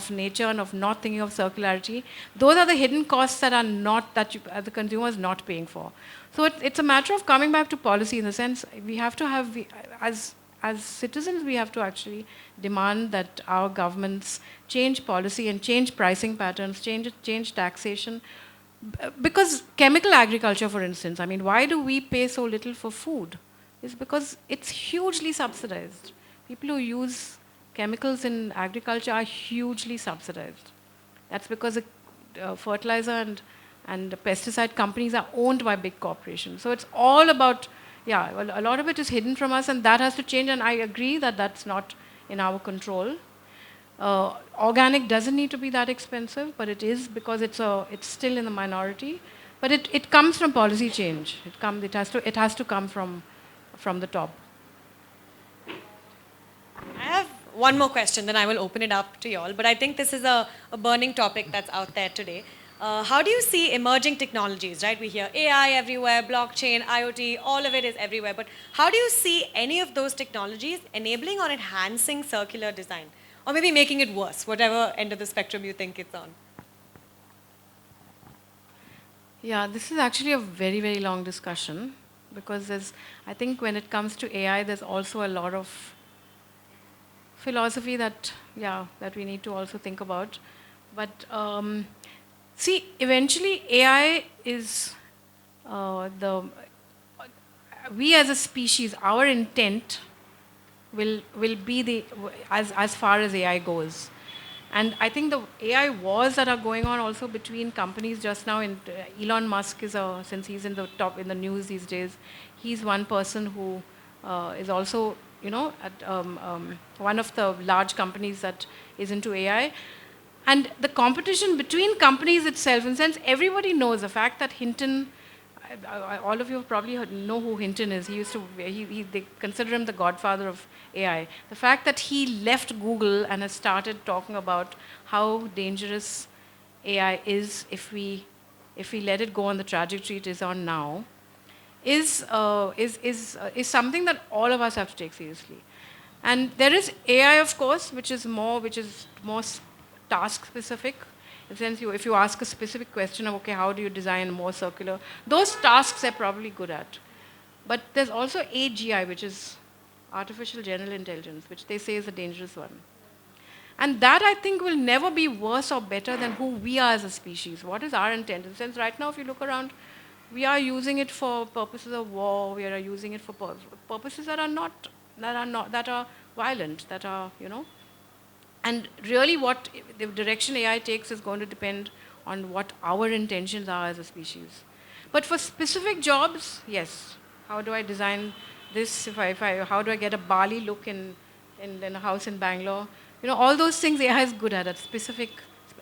nature and of not thinking of circularity, those are the hidden costs that are not, that the consumer is not paying for. So it's a matter of coming back to policy, in the sense we have to have, as citizens, we have to actually demand that our governments change policy and change pricing patterns, change taxation. Because chemical agriculture, for instance, I mean, why do we pay so little for food? It's because it's hugely subsidized. People who use chemicals in agriculture are hugely subsidized. That's because fertilizer and pesticide companies are owned by big corporations. So it's all about, a lot of it is hidden from us, and that has to change, and I agree that that's not in our control. Organic doesn't need to be that expensive, but it is, because it's still in the minority. But it comes from policy change. It has to come from the top. I have one more question, then I will open it up to you all. But I think this is a burning topic that's out there today. How do you see emerging technologies, right? We hear AI everywhere, blockchain, IoT, all of it is everywhere. But how do you see any of those technologies enabling or enhancing circular design? Or maybe making it worse, whatever end of the spectrum you think it's on? Yeah, this is actually a very, very long discussion, because I think when it comes to AI, there's also a lot of philosophy that we need to also think about. But see, eventually AI is we as a species, our intent will be as far as AI goes. And I think the AI wars that are going on also between companies just now, Elon Musk since he's in the news these days, he's one person who is also, at one of the large companies that is into AI. And the competition between companies itself, in a sense, everybody knows the fact that Hinton, all of you probably know who Hinton is. They consider him the godfather of AI. The fact that he left Google and has started talking about how dangerous AI is if we let it go on the trajectory it is on now, is something that all of us have to take seriously. And there is AI, of course, which is more task specific. In the sense, if you ask a specific question of, okay, how do you design more circular, those tasks they're probably good at. But there's also AGI, which is artificial general intelligence, which they say is a dangerous one. And that, I think, will never be worse or better than who we are as a species. What is our intent? In the sense, right now, if you look around, we are using it for purposes of war. We are using it for purposes that are violent, that are, And really, what the direction AI takes is going to depend on what our intentions are as a species. But for specific jobs, yes. How do I design this? How do I get a Bali look in a house in Bangalore? All those things AI is good at specific,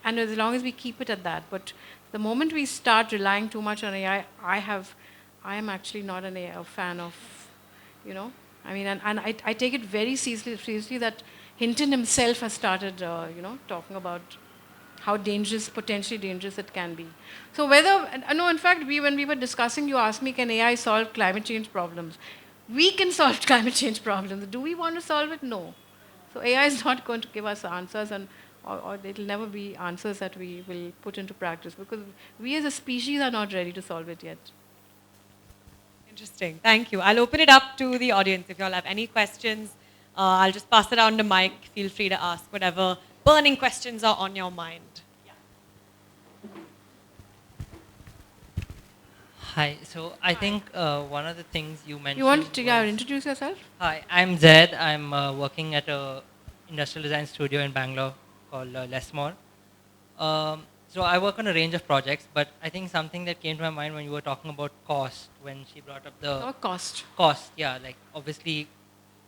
and as long as we keep it at that. But the moment we start relying too much on AI, I am actually not a fan of, I mean, and I take it very seriously that Hinton himself has started, talking about how dangerous, potentially dangerous it can be. So whether, no, in fact, when we were discussing, you asked me, can AI solve climate change problems? We can solve climate change problems. Do we want to solve it? No. So AI is not going to give us answers, or it will never be answers that we will put into practice, because we as a species are not ready to solve it yet. Interesting. Thank you. I'll open it up to the audience. If you all have any questions, I'll just pass it on to Mike. Feel free to ask whatever burning questions are on your mind. Hi. So I think one of the things you mentioned. You want to was- introduce yourself? Hi, I'm Zed. I'm working at a industrial design studio in Bangalore called Lesmore. So I work on a range of projects, but I think something that came to my mind when you were talking about cost, when she brought up the Or cost? cost, yeah, like obviously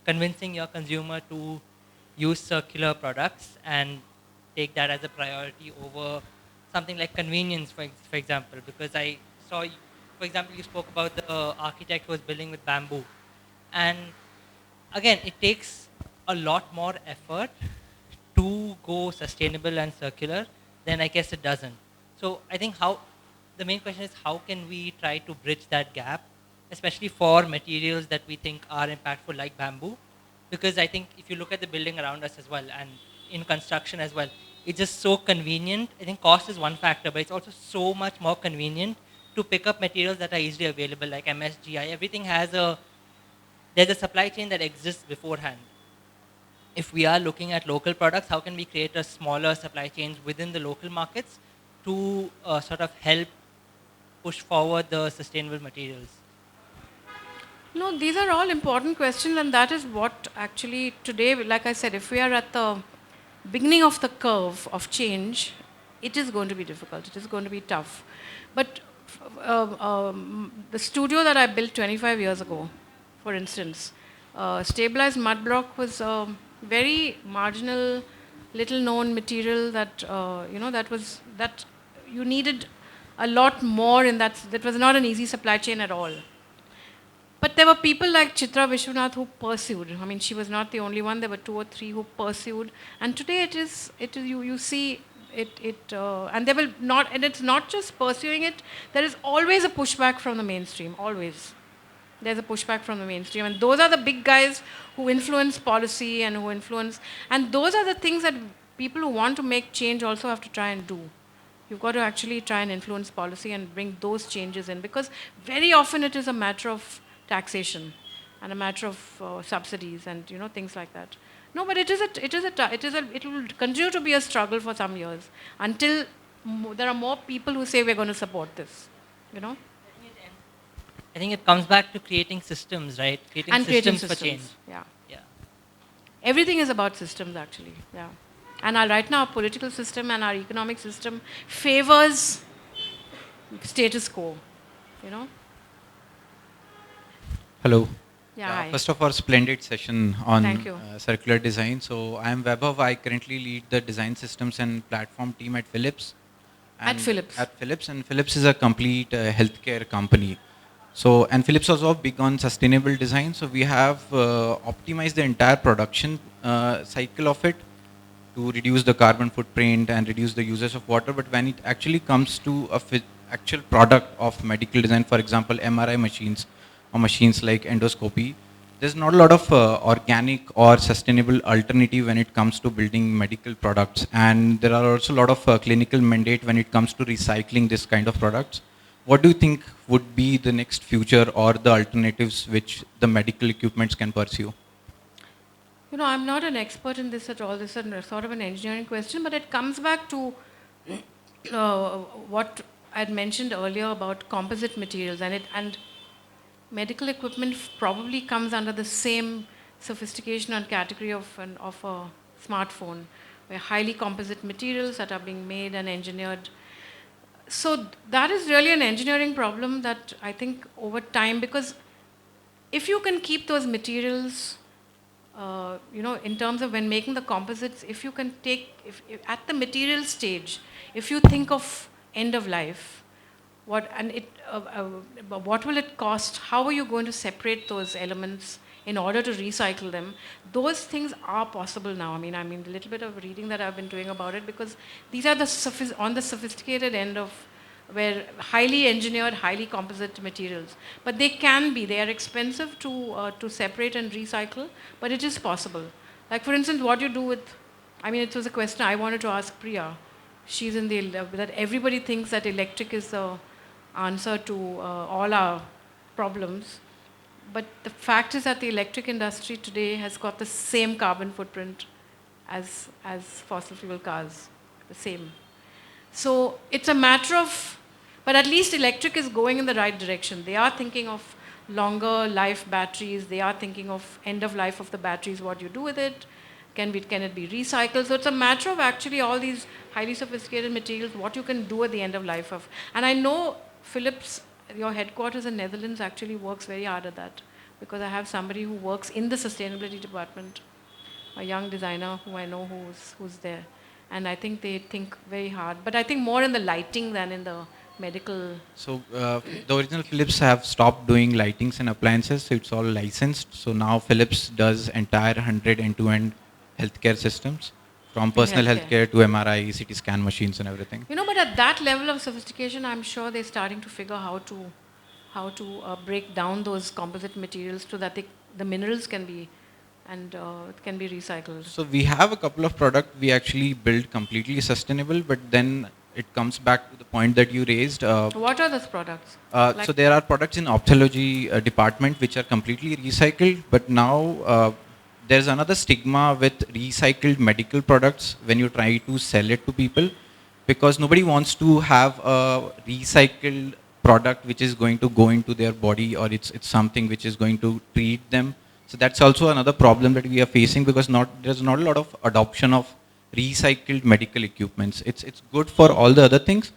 convincing your consumer to use circular products and take that as a priority over something like convenience, for example, because I saw, for example, you spoke about the architect who was building with bamboo. And again, it takes a lot more effort to go sustainable and circular than I guess it doesn't. So I think the main question is how can we try to bridge that gap, especially for materials that we think are impactful like bamboo? Because I think if you look at the building around us as well and in construction as well, it's just so convenient. I think cost is one factor, but it's also so much more convenient to pick up materials that are easily available like MSGI. Everything there's a supply chain that exists beforehand. If we are looking at local products, how can we create a smaller supply chains within the local markets to sort of help push forward the sustainable materials? No, these are all important questions, and that is what actually today, like I said, if we are at the beginning of the curve of change, it is going to be difficult. It is going to be tough. But the studio that I built 25 years ago, for instance, stabilized mud block was a very marginal, little known material that that you needed a lot more in that. That was not an easy supply chain at all. But there were people like Chitra Vishwanath who pursued. I mean, she was not the only one. There were 2 or 3 who pursued. And today it is you see and they will not, and it's not just pursuing it. There is always a pushback from the mainstream, always. There's a pushback from the mainstream. And those are the big guys who influence policy and and those are the things that people who want to make change also have to try and do. You've got to actually try and influence policy and bring those changes in, because very often it is a matter of taxation and a matter of subsidies and things like that. No, but it will continue to be a struggle for some years until there are more people who say we're going to support this. I think it comes back to creating systems, right? Creating systems for change. Yeah. Yeah. Everything is about systems, actually. Yeah. And right now, our political system and our economic system favors status quo. Hello. Yeah. Hi. First of all, splendid session on Thank you. circular design. So I am Vaibhav. I currently lead the design systems and platform team at Philips. At Philips. At Philips, and Philips is a complete healthcare company. So, and Philips was also big on sustainable design. So we have optimized the entire production cycle of it to reduce the carbon footprint and reduce the usage of water. But when it actually comes to actual product of medical design, for example, MRI machines or machines like endoscopy, there's not a lot of organic or sustainable alternative when it comes to building medical products. And there are also a lot of clinical mandate when it comes to recycling this kind of products. What do you think would be the next future or the alternatives which the medical equipments can pursue? I'm not an expert in this at all. This is sort of an engineering question, but it comes back to what I had mentioned earlier about composite materials, and medical equipment probably comes under the same sophistication and category of a smartphone, where highly composite materials that are being made and engineered. So that is really an engineering problem that I think over time, because if you can keep those materials, in terms of when making the composites, if you can take, if at the material stage, if you think of end of life, what will it cost? How are you going to separate those elements in order to recycle them. Those things are possible now. I mean, the little bit of reading that I've been doing about it, because these are on the sophisticated end of where highly engineered, highly composite materials. But they are expensive to separate and recycle, but it is possible. Like for instance, what you do with, it was a question I wanted to ask Priya. She's in that everybody thinks that electric is the answer to all our problems. But the fact is that the electric industry today has got the same carbon footprint as fossil fuel cars, the same. So it's a matter of, but at least electric is going in the right direction. They are thinking of longer life batteries. They are thinking of end of life of the batteries, what you do with it. Can it be recycled? So it's a matter of actually all these highly sophisticated materials, what you can do at the end of life of. And I know Philips, your headquarters in Netherlands, actually works very hard at that, because I have somebody who works in the sustainability department, a young designer who I know who's there. And I think they think very hard. But I think more in the lighting than in the medical. So the original Philips have stopped doing lightings and appliances, so it's all licensed. So now Philips does entire 100 end-to-end healthcare systems, from personal healthcare to MRI, CT scan machines and everything. But at that level of sophistication, I'm sure they're starting to figure how to break down those composite materials so that the minerals can be can be recycled. So we have a couple of products we actually build completely sustainable, but then it comes back to the point that you raised. What are those products? So there are products in ophthalmology department which are completely recycled, but now there's another stigma with recycled medical products when you try to sell it to people, because nobody wants to have a recycled product which is going to go into their body, or it's something which is going to treat them. So that's also another problem that we are facing, because there's not a lot of adoption of recycled medical equipments. It's good for all the other things,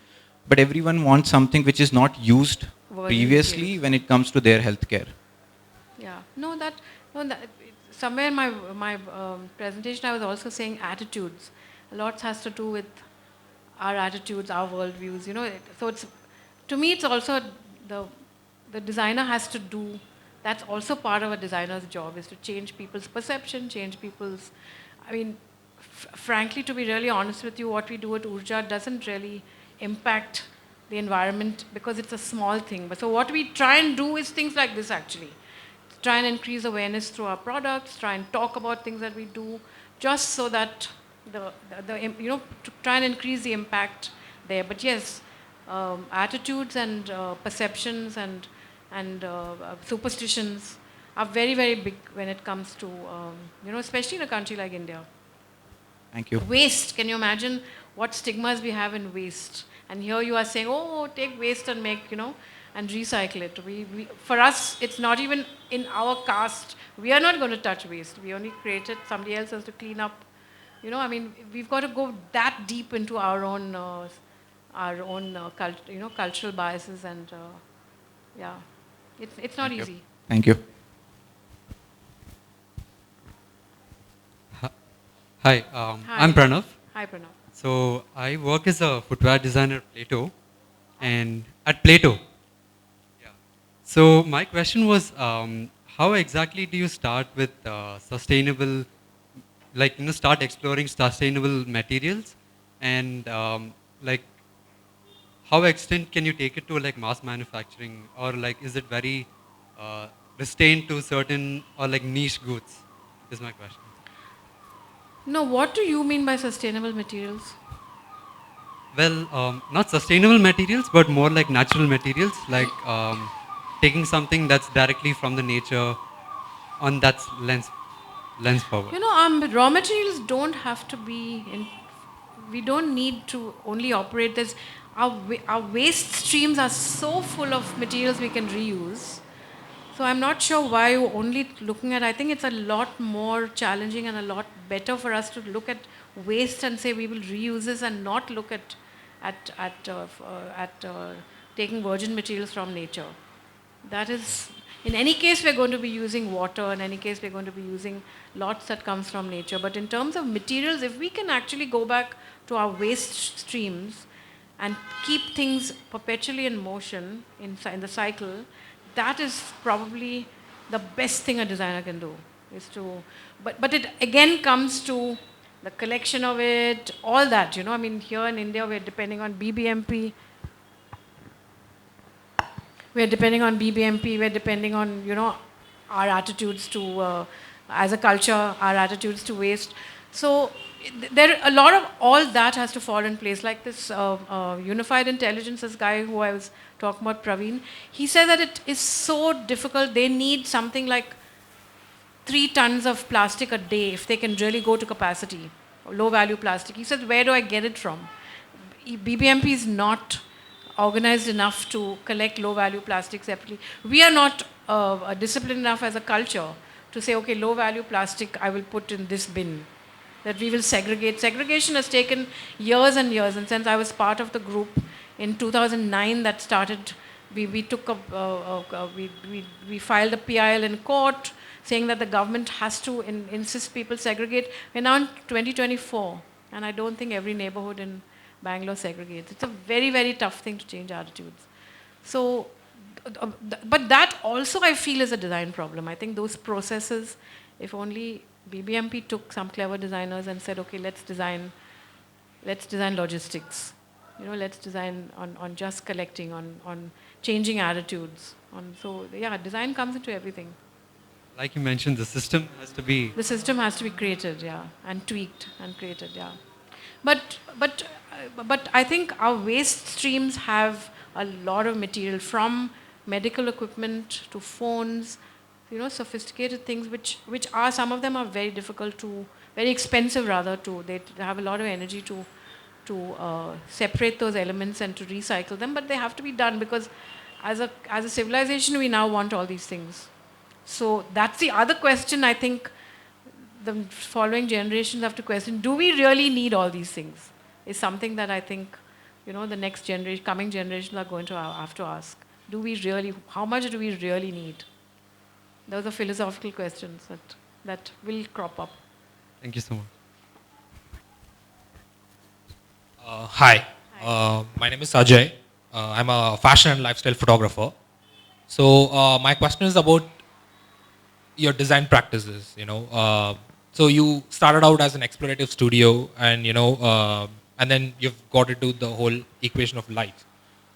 but everyone wants something which is not used previously when it comes to their healthcare. Yeah, somewhere in my presentation I was also saying attitudes. A lot has to do with our attitudes, our worldviews. So to me it's also the designer has to do. That's also part of a designer's job, is to change people's perception, change people's. Frankly, to be really honest with you, what we do at Oorjaa doesn't really impact the environment because it's a small thing. But so what we try and do is things like this actually. Try and increase awareness through our products, try and talk about things that we do, just so that to try and increase the impact there. But yes, attitudes and perceptions and superstitions are very, very big when it comes to, especially in a country like India. Thank you. Waste, can you imagine what stigmas we have in waste? And here you are saying, oh, take waste and make, and recycle it. For us, it's not even in our caste. We are not going to touch waste. We only create it. Somebody else has to clean up. We've got to go that deep into our own cultural biases, and yeah, it's not easy. Thank you. Hi, Hi. I'm Pranav. Hi, Pranav. So I work as a footwear designer at Plato, and at Plato. Yeah. So my question was, how exactly do you start with sustainable, start exploring sustainable materials, and how extent can you take it to mass manufacturing, or is it very restrained to certain or niche goods? Is my question. No, what do you mean by sustainable materials? Well, not sustainable materials, but more like natural materials, taking something that's directly from the nature on that lens forward. Raw materials don't have to be we don't need to only operate this. Our waste streams are so full of materials we can reuse. So I'm not sure why you're only looking at, I think it's a lot more challenging and a lot better for us to look at waste and say we will reuse this, and not look at taking virgin materials from nature. That is, in any case we're going to be using water, in any case we're going to be using lots that comes from nature. But in terms of materials, if we can actually go back to our waste streams and keep things perpetually in motion in the cycle, that is probably the best thing a designer can do is to, but it again comes to the collection of it, all that, I mean, here in India, we're depending on BBMP. We're depending on BBMP, we're depending on, our attitudes to, as a culture, our attitudes to waste. So there, a lot of all that has to fall in place. Like this unified intelligence, this guy who I was talking about, Praveen, he said that it is so difficult. They need something like 3 tons of plastic a day if they can really go to capacity, low value plastic. He said, where do I get it from? BBMP is not organized enough to collect low value plastic separately. We are not disciplined enough as a culture to say, okay, low value plastic I will put in this bin, that we will segregate. Segregation has taken years and years, and since I was part of the group in 2009 that started, we took we filed a PIL in court saying that the government has to insist people segregate. We're now in 2024, and I don't think every neighborhood in Bangalore segregates. It's a very, very tough thing to change attitudes. So, but that also I feel is a design problem. I think those processes, if only BBMP took some clever designers and said, okay, let's design logistics. Let's design on just collecting, on changing attitudes. So yeah, design comes into everything. Like you mentioned, the system has to be... The system has to be created, yeah, and tweaked and created, yeah. But I think our waste streams have a lot of material, from medical equipment to phones, sophisticated things, which are, some of them are very difficult to, very expensive rather, they have a lot of energy to separate those elements and to recycle them, but they have to be done because as a civilization we now want all these things. So that's the other question I think the following generations have to question. Do we really need all these things? Is something that I think, the next generation, coming generations are going to have to ask. Do we really, how much do we really need? Those are philosophical questions that will crop up. Thank you so much. Hi. My name is Ajay. I'm a fashion and lifestyle photographer. So my question is about your design practices. So you started out as an explorative studio, and and then you've got into the whole equation of light.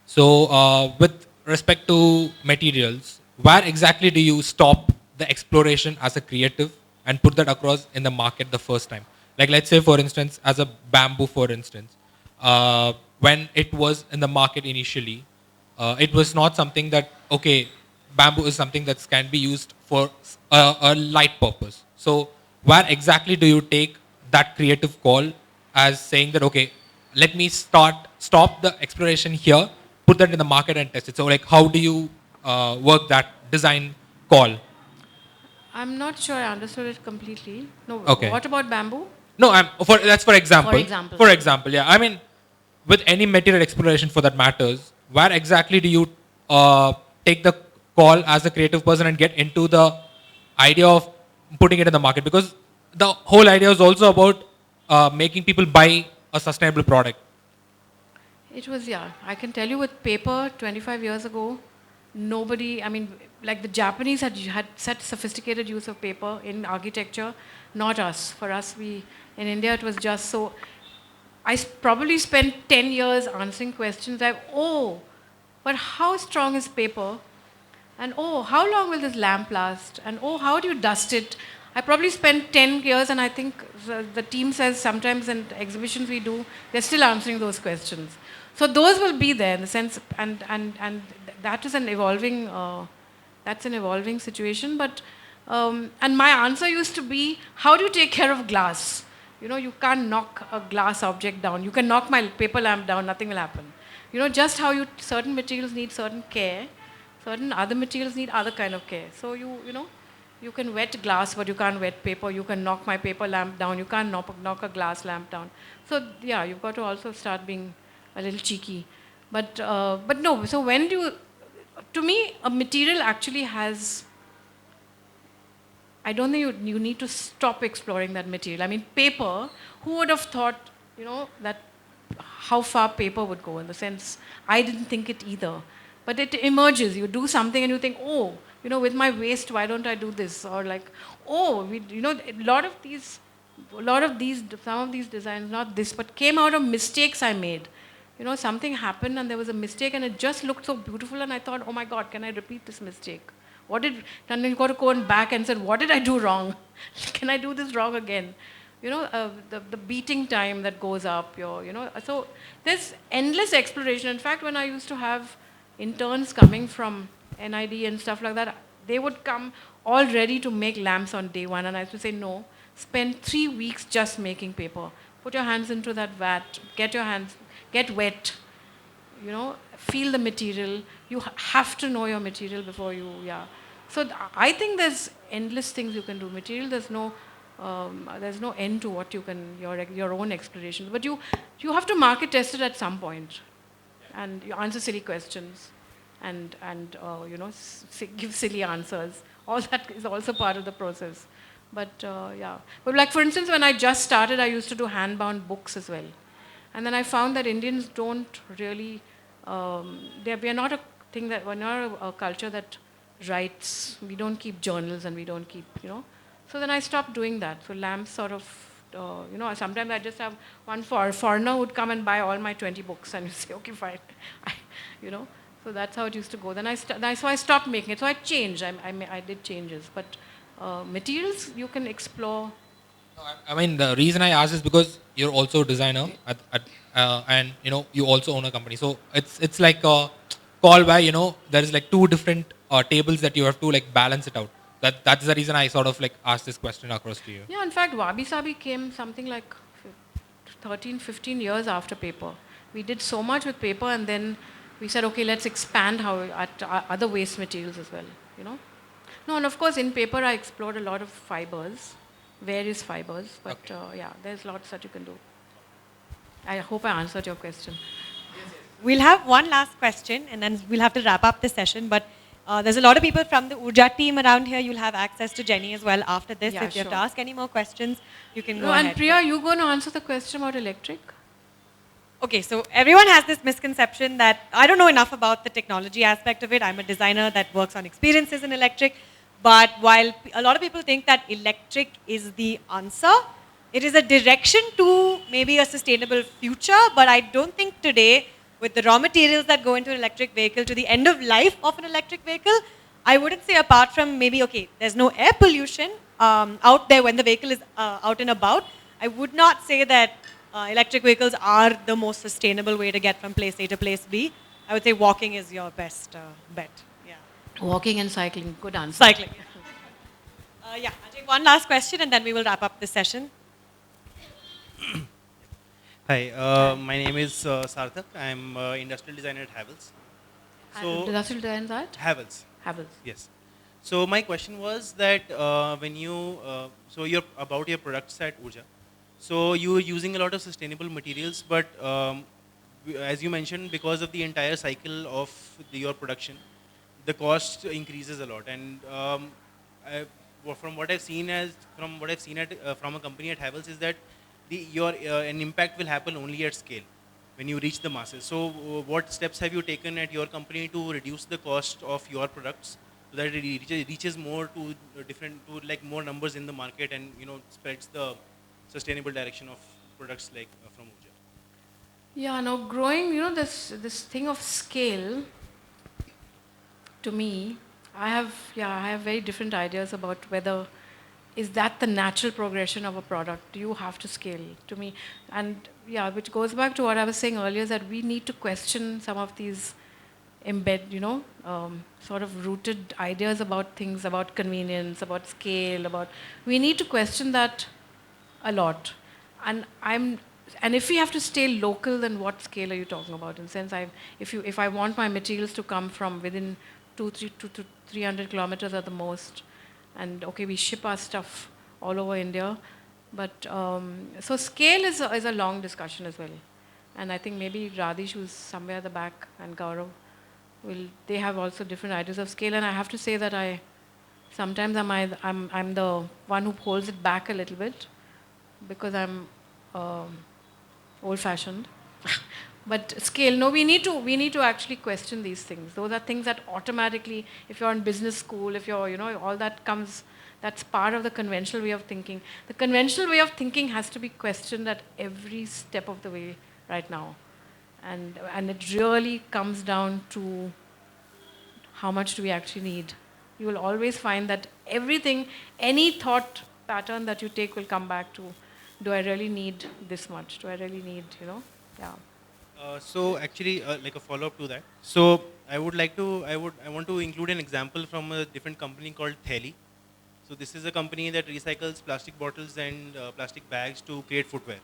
So with respect to materials, where exactly do you stop the exploration as a creative and put that across in the market the first time? Like, let's say, for instance, as a bamboo, for instance, when it was in the market initially, it was not something that, okay, bamboo is something that can be used for a light purpose. So where exactly do you take that creative call as saying that, okay, let me stop the exploration here, put that in the market and test it? So like, how do you work that design call? I'm not sure I understood it completely. No. Okay. What about bamboo? No, that's for example. For example. For example, yeah. I mean, with any material exploration for that matters, where exactly do you take the call as a creative person and get into the idea of putting it in the market? Because the whole idea is also about making people buy a sustainable product. It was, yeah. I can tell you with paper 25 years ago, nobody, I mean, like the Japanese had such sophisticated use of paper in architecture, not us. For us, in India, it was just so. I probably spent 10 years answering questions like, oh, but how strong is paper? And oh, how long will this lamp last? And oh, how do you dust it? I probably spent 10 years, and I think the team says sometimes in exhibitions we do, they're still answering those questions. So those will be there in the sense, and that is an evolving, that's an evolving situation. But and my answer used to be, how do you take care of glass? You can't knock a glass object down. You can knock my paper lamp down, nothing will happen. Just how certain materials need certain care, certain other materials need other kind of care. So you can wet glass, but you can't wet paper. You can knock my paper lamp down. You can't knock a glass lamp down. So yeah, you've got to also start being a little cheeky. But no, so when to me, a material actually has, I don't think you need to stop exploring that material. I mean, paper, who would have thought, that how far paper would go, in the sense, I didn't think it either. But it emerges. You do something and you think, oh, with my waist, why don't I do this? Or like, oh, some of these designs, not this, but came out of mistakes I made. Something happened and there was a mistake and it just looked so beautiful and I thought, oh my God, can I repeat this mistake? And then you got to go back and said, what did I do wrong? Can I do this wrong again? The beating time that goes up, so there's endless exploration. In fact, when I used to have interns coming from NID and stuff like that, they would come all ready to make lamps on day one. And I used to say, no, spend 3 weeks just making paper. Put your hands into that vat, get wet, feel the material. You have to know your material before you, So I think there's endless things you can do. Material, there's no end to what you can, your own exploration. But you have to market test it at some point. And you answer silly questions and give silly answers. All that is also part of the process. But But like for instance, when I just started, I used to do hand-bound books as well. And then I found that Indians don't really, we are not we're not a culture that writes. We don't keep journals and we don't keep, So then I stopped doing that. So lamps sort of, sometimes I just have one foreigner would come and buy all my 20 books and you say, okay, fine. So that's how it used to go. Then so I stopped making it. So I changed. I did changes. But materials you can explore. No, I mean, the reason I asked is because you're also a designer and you also own a company. So it's like a call by there is like two different tables that you have to like balance it out. That's the reason I sort of like asked this question across to you. Yeah, in fact, Wabi Sabi came something like 13, 15 years after paper. We did so much with paper and then we said, okay, let's expand at other waste materials as well, No, and of course in paper I explored a lot of fibers, various fibers, but Okay. there's lots that you can do. I hope I answered your question. We'll have one last question and then we'll have to wrap up the session. But there's a lot of people from the Oorjaa team around here. You'll have access to Jenny as well after this. Yeah, If you have to sure. ask any more questions, you can go No, ahead. and Priya, you going to answer the question about electric? Okay, so everyone has this misconception that I don't know enough about the technology aspect of it. I'm a designer that works on experiences in electric. But while a lot of people think that electric is the answer, it is a direction to maybe a sustainable future. But I don't think today, with the raw materials that go into an electric vehicle to the end of life of an electric vehicle, I wouldn't say apart from maybe, okay, there's no air pollution out there when the vehicle is out and about. I would not say that electric vehicles are the most sustainable way to get from place A to place B. I would say walking is your best bet. Yeah. Walking and cycling, good answer. Cycling. I'll take one last question and then we will wrap up this session. Hi, my name is Sarthak. I'm industrial designer at Havells. Industrial design that? Havells. Havells. Yes. So my question was that when you, you're about your products at Oorjaa. So you're using a lot of sustainable materials, but as you mentioned, because of the entire cycle of your production, the cost increases a lot. And from what I've seen from a company at Havells is that an impact will happen only at scale when you reach the masses. So what steps have you taken at your company to reduce the cost of your products so that it reaches more to more numbers in the market and spreads the sustainable direction of products like from Oorjaa? Yeah, no, growing, this thing of scale, to me, I have very different ideas about whether is that the natural progression of a product. Do you have to scale? To me, and which goes back to what I was saying earlier, is that we need to question some of these sort of rooted ideas about things, about convenience, about scale, we need to question that a lot. And if we have to stay local, then what scale are you talking about? In the sense, if I want my materials to come from within 200 to 300 kilometers at the most, and okay, we ship our stuff all over India, but so scale is a long discussion as well. And I think maybe Radish, who's somewhere at the back, and Gaurav, they have also different ideas of scale. And I have to say that sometimes I'm the one who holds it back a little bit, because I'm old-fashioned. But scale, no, we need to actually question these things. Those are things that automatically, if you're in business school, if you're, all that comes, that's part of the conventional way of thinking. The conventional way of thinking has to be questioned at every step of the way right now. And it really comes down to how much do we actually need. You will always find that everything, any thought pattern that you take will come back to, do I really need this much? Do I really need, yeah. So actually, like a follow-up to that. So I want to include an example from a different company called Theli. So this is a company that recycles plastic bottles and plastic bags to create footwear.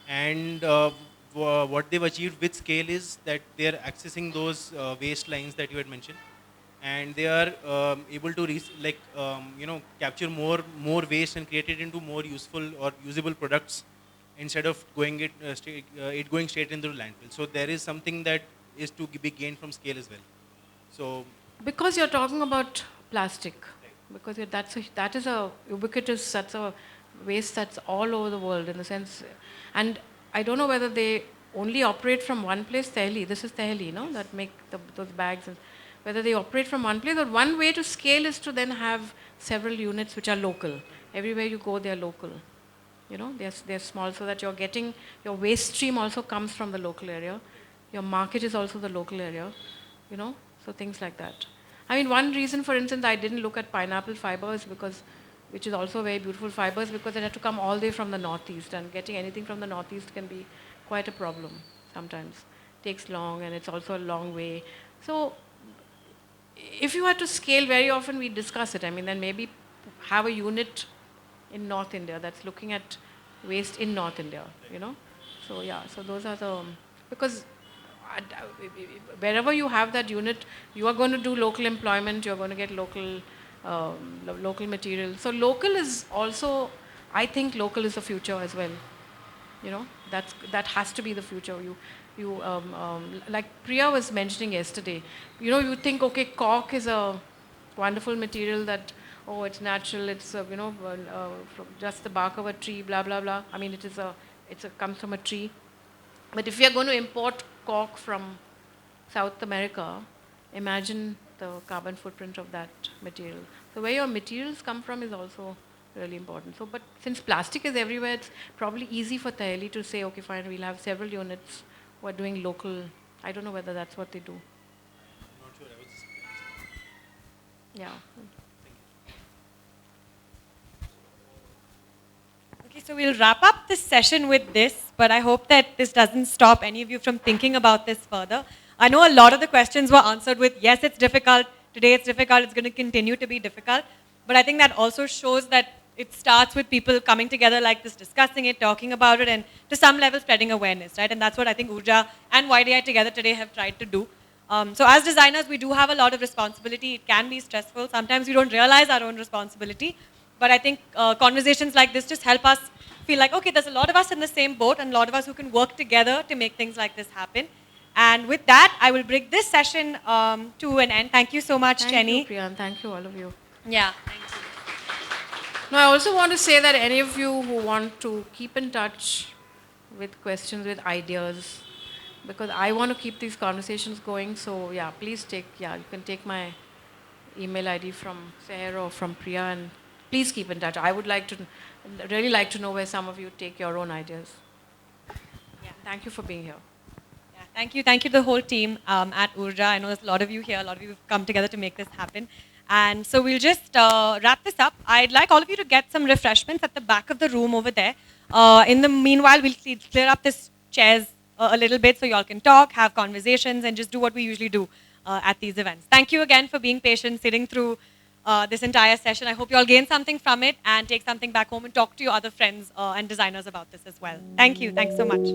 And what they've achieved with scale is that they are accessing those waste lines that you had mentioned, and they are able to capture more waste and create it into more useful or usable products instead of it going straight into the landfill. So there is something that is to be gained from scale as well. So because you're talking about plastic, because that is a ubiquitous, that's a waste that's all over the world in the sense, and I don't know whether they only operate from one place. Tehli, this is Tehli, that make those bags, and whether they operate from one place, or one way to scale is to then have several units which are local. Everywhere you go, they are local. They're small, so that you're getting, your waste stream also comes from the local area. Your market is also the local area, so things like that. I mean, one reason, for instance, I didn't look at pineapple fibers, which is also very beautiful fibers, because it had to come all the way from the northeast, and getting anything from the northeast can be quite a problem sometimes. It takes long, and it's also a long way. So if you had to scale, very often we discuss it. I mean, then maybe have a unit in North India that's looking at waste in North India, So yeah, so those are the, because wherever you have that unit, you are going to do local employment, you're going to get local material. So local is also, I think local is the future as well. That has to be the future. Like Priya was mentioning yesterday, you think, okay, cork is a wonderful material that, oh, it's natural, it's from just the bark of a tree, blah blah blah. I mean, it comes from a tree. But if we are going to import cork from South America, imagine the carbon footprint of that material. So where your materials come from is also really important. So, but since plastic is everywhere, it's probably easy for Tehli to say, okay, fine, we'll have several units who are doing local. I don't know whether that's what they do. I'm not sure. I was just Yeah. Okay, so we'll wrap up this session with this, but I hope that this doesn't stop any of you from thinking about this further. I know a lot of the questions were answered with, yes, it's difficult, today it's difficult, it's going to continue to be difficult, but I think that also shows that it starts with people coming together like this, discussing it, talking about it, and to some level spreading awareness, right? And that's what I think Oorjaa and YDI together today have tried to do. So as designers, we do have a lot of responsibility. It can be stressful. Sometimes we don't realize our own responsibility. But I think conversations like this just help us feel like, okay, there's a lot of us in the same boat and a lot of us who can work together to make things like this happen. And with that, I will bring this session to an end. Thank you so much, Jenny. Thank you, Priya, and thank you, all of you. Yeah, thank you. Now, I also want to say that any of you who want to keep in touch with questions, with ideas, because I want to keep these conversations going. So yeah, please you can take my email ID from Seher or from Priya, and please keep in touch. I would really like to know where some of you take your own ideas. Yeah, thank you for being here. Yeah, thank you to the whole team at Oorjaa. I know there's a lot of you here, a lot of you have come together to make this happen. And so we'll just wrap this up. I'd like all of you to get some refreshments at the back of the room over there. In the meanwhile, we'll clear up this chairs a little bit so you all can talk, have conversations, and just do what we usually do at these events. Thank you again for being patient, sitting through this entire session. I hope you all gain something from it and take something back home and talk to your other friends and designers about this as well. Thank you. Thanks so much.